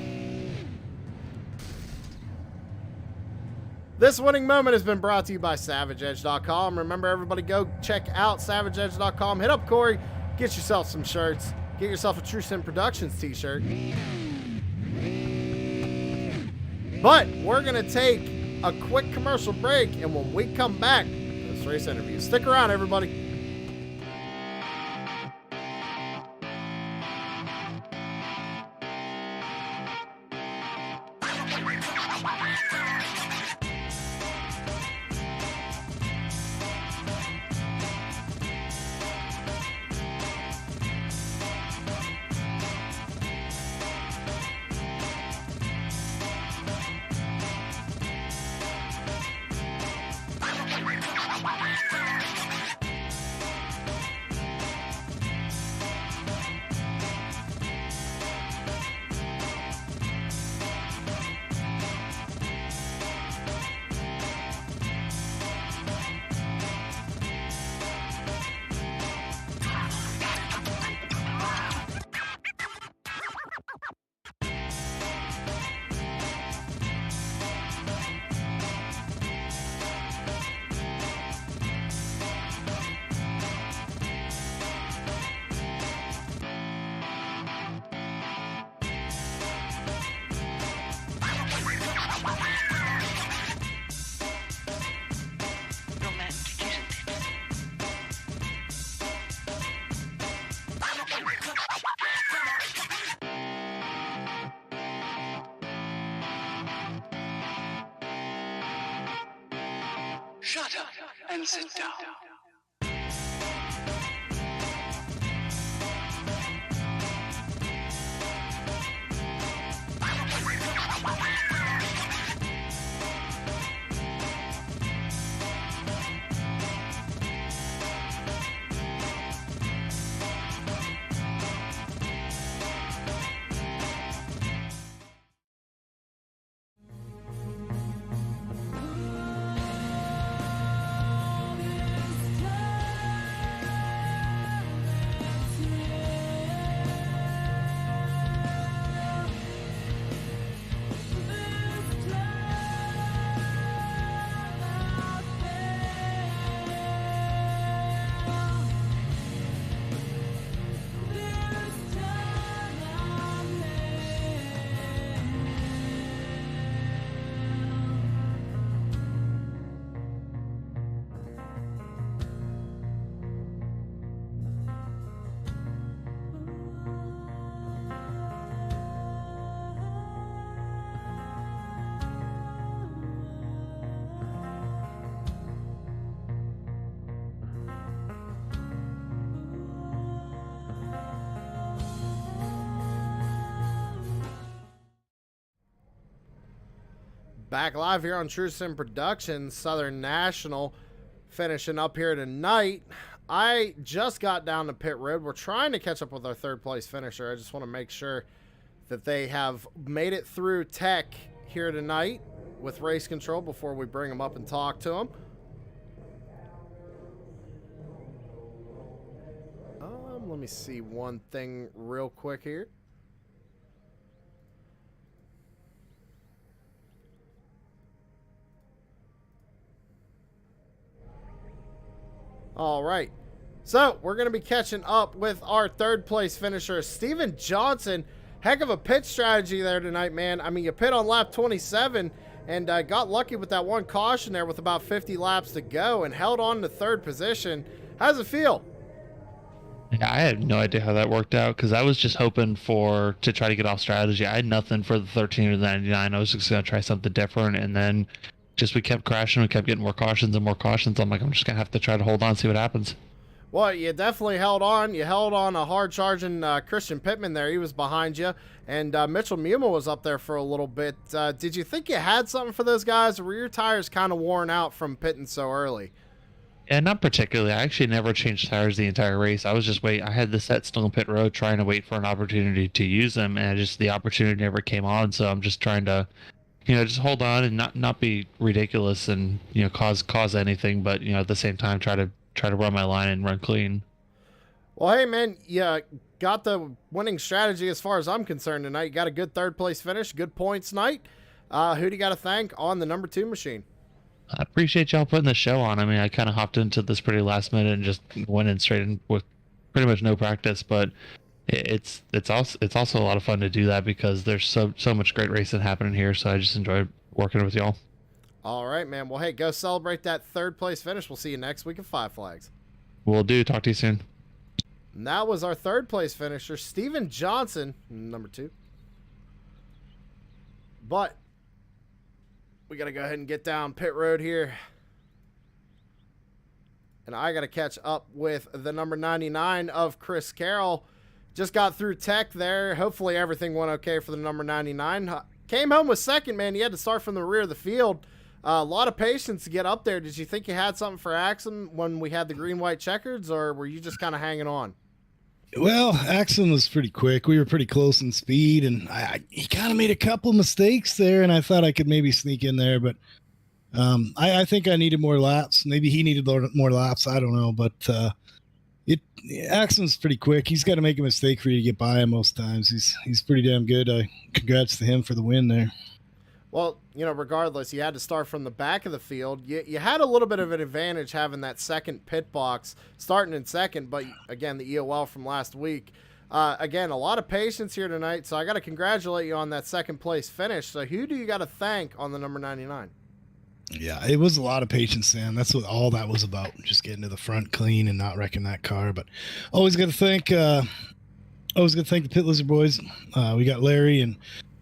This winning moment has been brought to you by SavageEdge.com. Remember, everybody, go check out SavageEdge.com. Hit up Corey. Get yourself some shirts. Get yourself a True Sin Productions t-shirt. But we're going to take a quick commercial break, and when we come back, this race interview. Stick around, everybody. Shut up and sit down. Back live here on True Sim Productions, Southern National, finishing up here tonight. I just got down to pit road. We're trying to catch up with our third place finisher. I just want to make sure that they have made it through tech here tonight with race control before we bring them up and talk to them. Let me see one thing real quick here. All right, so we're going to be catching up with our third place finisher, Steven Johnson. Heck of a pit strategy there tonight, man. I mean, you pit on lap 27 and got lucky with that one caution there with about 50 laps to go and held on to third position. How's it feel? Yeah, I had no idea how that worked out because I was just hoping to try to get off strategy. I had nothing for the 13 or the 99. I was just going to try something different, and then we kept crashing. We kept getting more cautions and more cautions. I'm like, I'm just going to have to try to hold on, see what happens. Well, you definitely held on. You held on a hard-charging Christian Pittman there. He was behind you. And Mitchell Muma was up there for a little bit. Did you think you had something for those guys, or were your tires kind of worn out from pitting so early? Yeah, not particularly. I actually never changed tires the entire race. I was just waiting. I had the set still in pit road trying to wait for an opportunity to use them, and the opportunity never came on. So I'm just trying to, just hold on and not be ridiculous and, cause anything, but, at the same time, try to run my line and run clean. Well, hey, man, you got the winning strategy as far as I'm concerned tonight. You got a good third place finish, good points night. Who do you got to thank on the number 2 machine? I appreciate y'all putting the show on. I mean, I kind of hopped into this pretty last minute and just went in straight in with pretty much no practice, but it's also a lot of fun to do that because there's so much great racing happening here. So I just enjoy working with y'all. All right, man. Well, hey, go celebrate that third place finish. We'll see you next week at Five Flags. Will do. Talk to you soon. And that was our third place finisher, Steven Johnson, number 2. But we got to go ahead and get down pit road here. And I got to catch up with the number 99 of Chris Carroll. Just got through tech there. Hopefully everything went okay for the number 99. Came home with second, man. You had to start from the rear of the field. A lot of patience to get up there. Did you think you had something for Axum when we had the green-white checkers, or were you just kind of hanging on? Well, Axum was pretty quick. We were pretty close in speed, and he kind of made a couple mistakes there, and I thought I could maybe sneak in there, but I think I needed more laps. Maybe he needed more laps. I don't know, but Axum's pretty quick. He's got to make a mistake for you to get by him most times. He's pretty damn good. Congrats to him for the win there. Well, regardless, you had to start from the back of the field. You had a little bit of an advantage having that second pit box, starting in second, but again, the EOL from last week. Again, a lot of patience here tonight, so I got to congratulate you on that second place finish. So who do you got to thank on the number 99? Yeah, it was a lot of patience, Sam. That's what all that was about, just getting to the front clean and not wrecking that car. But always got to thank the Pit Lizard boys. We got Larry and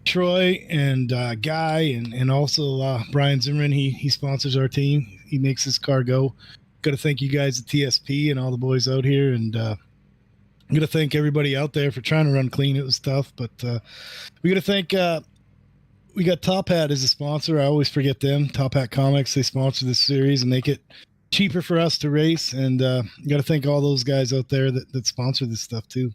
Troy and Guy and also Brian Zimmerman. He sponsors our team. He makes this car go. Got to thank you guys at TSP and all the boys out here, and I'm going to thank everybody out there for trying to run clean. It was tough, but we got to thank we got Top Hat as a sponsor. I always forget them. Top Hat Comics, they sponsor this series and make it cheaper for us to race, and got to thank all those guys out there that sponsor this stuff too.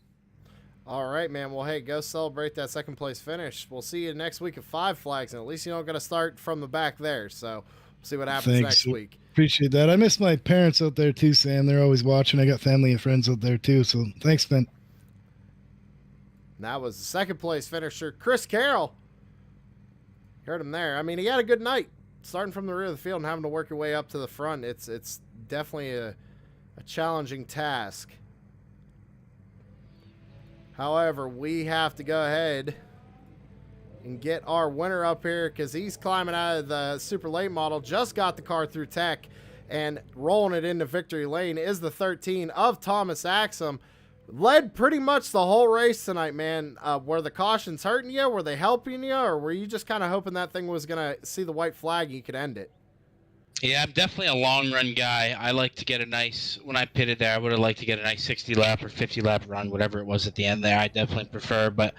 All right, man. Well, hey, go celebrate that second place finish. We'll see you next week at Five Flags, and at least you don't got to start from the back there. So we'll see what happens next week. Appreciate that. I miss my parents out there too, Sam. They're always watching. I got family and friends out there too. So thanks, Ben. That was the second place finisher, Chris Carroll. Heard him there. I mean, he had a good night, starting from the rear of the field and having to work your way up to the front. It's definitely a challenging task. However, we have to go ahead and get our winner up here because he's climbing out of the super late model, just got the car through tech, and rolling it into victory lane is the 13 of Thomas Axum. Led pretty much the whole race tonight, man. Were the cautions hurting you? Were they helping you? Or were you just kind of hoping that thing was going to see the white flag and you could end it? Yeah, I'm definitely a long run guy. I like to get when I pitted there, I would have liked to get a nice 60 lap or 50 lap run, whatever it was at the end there. I definitely prefer, but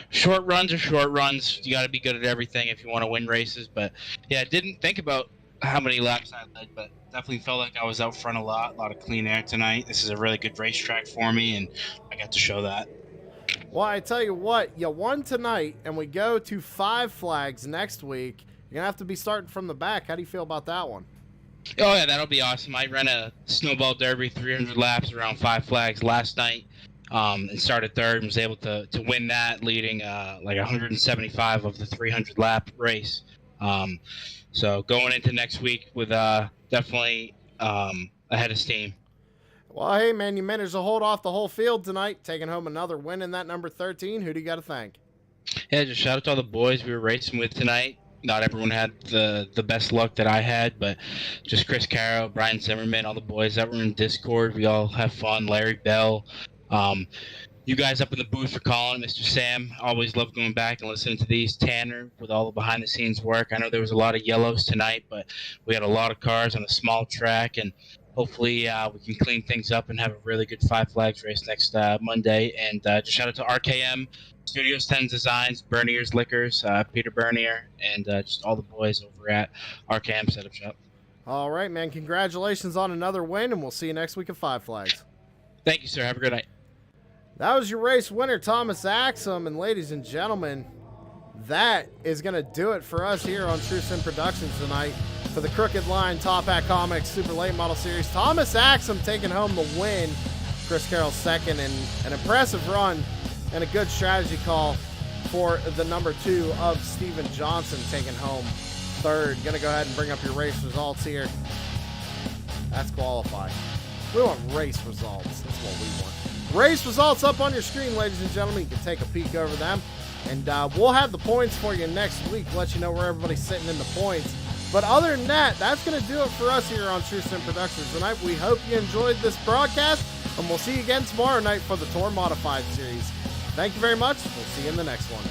short runs are short runs. You got to be good at everything if you want to win races. But yeah, I didn't think about how many laps I led, but definitely felt like I was out front a lot of clean air tonight. This is a really good racetrack for me, and I got to show that. Well, I tell you what, you won tonight, and we go to 5 flags next week. You're going to have to be starting from the back. How do you feel about that one? Oh, yeah, that'll be awesome. I ran a snowball derby 300 laps around 5 flags last night and started third and was able to win that, leading like 175 of the 300 lap race. So going into next week with definitely ahead of steam. Well, hey, man, you managed to hold off the whole field tonight, taking home another win in that number 13. Who do you got to thank? Yeah, just shout out to all the boys we were racing with tonight. Not everyone had the best luck that I had, but just Chris Caro, Brian Zimmerman, all the boys that were in Discord. We all have fun. Larry Bell, you guys up in the booth for calling, Mr. Sam. Always love going back and listening to these. Tanner with all the behind-the-scenes work. I know there was a lot of yellows tonight, but we had a lot of cars on a small track, and hopefully we can clean things up and have a really good 5 flags race next Monday. And just shout out to RKM, Studios 10 Designs, Bernier's Liquors, Peter Bernier, and just all the boys over at RKM Setup Shop. All right, man. Congratulations on another win, and we'll see you next week at 5 flags. Thank you, sir. Have a good night. That was your race winner, Thomas Axum. And ladies and gentlemen, that is going to do it for us here on True Sin Productions tonight for the Crooked Line Top Hat Comics Super Late Model Series. Thomas Axum taking home the win. Chris Carroll second, and an impressive run and a good strategy call for the number 2 of Steven Johnson taking home third. Going to go ahead and bring up your race results here. That's qualifying. We want race results. That's what we want. Race results up on your screen, ladies and gentlemen. You can take a peek over them. And we'll have the points for you next week, let you know where everybody's sitting in the points. But other than that, that's going to do it for us here on True Sin Productions tonight. We hope you enjoyed this broadcast, and we'll see you again tomorrow night for the Tour Modified Series. Thank you very much. We'll see you in the next one.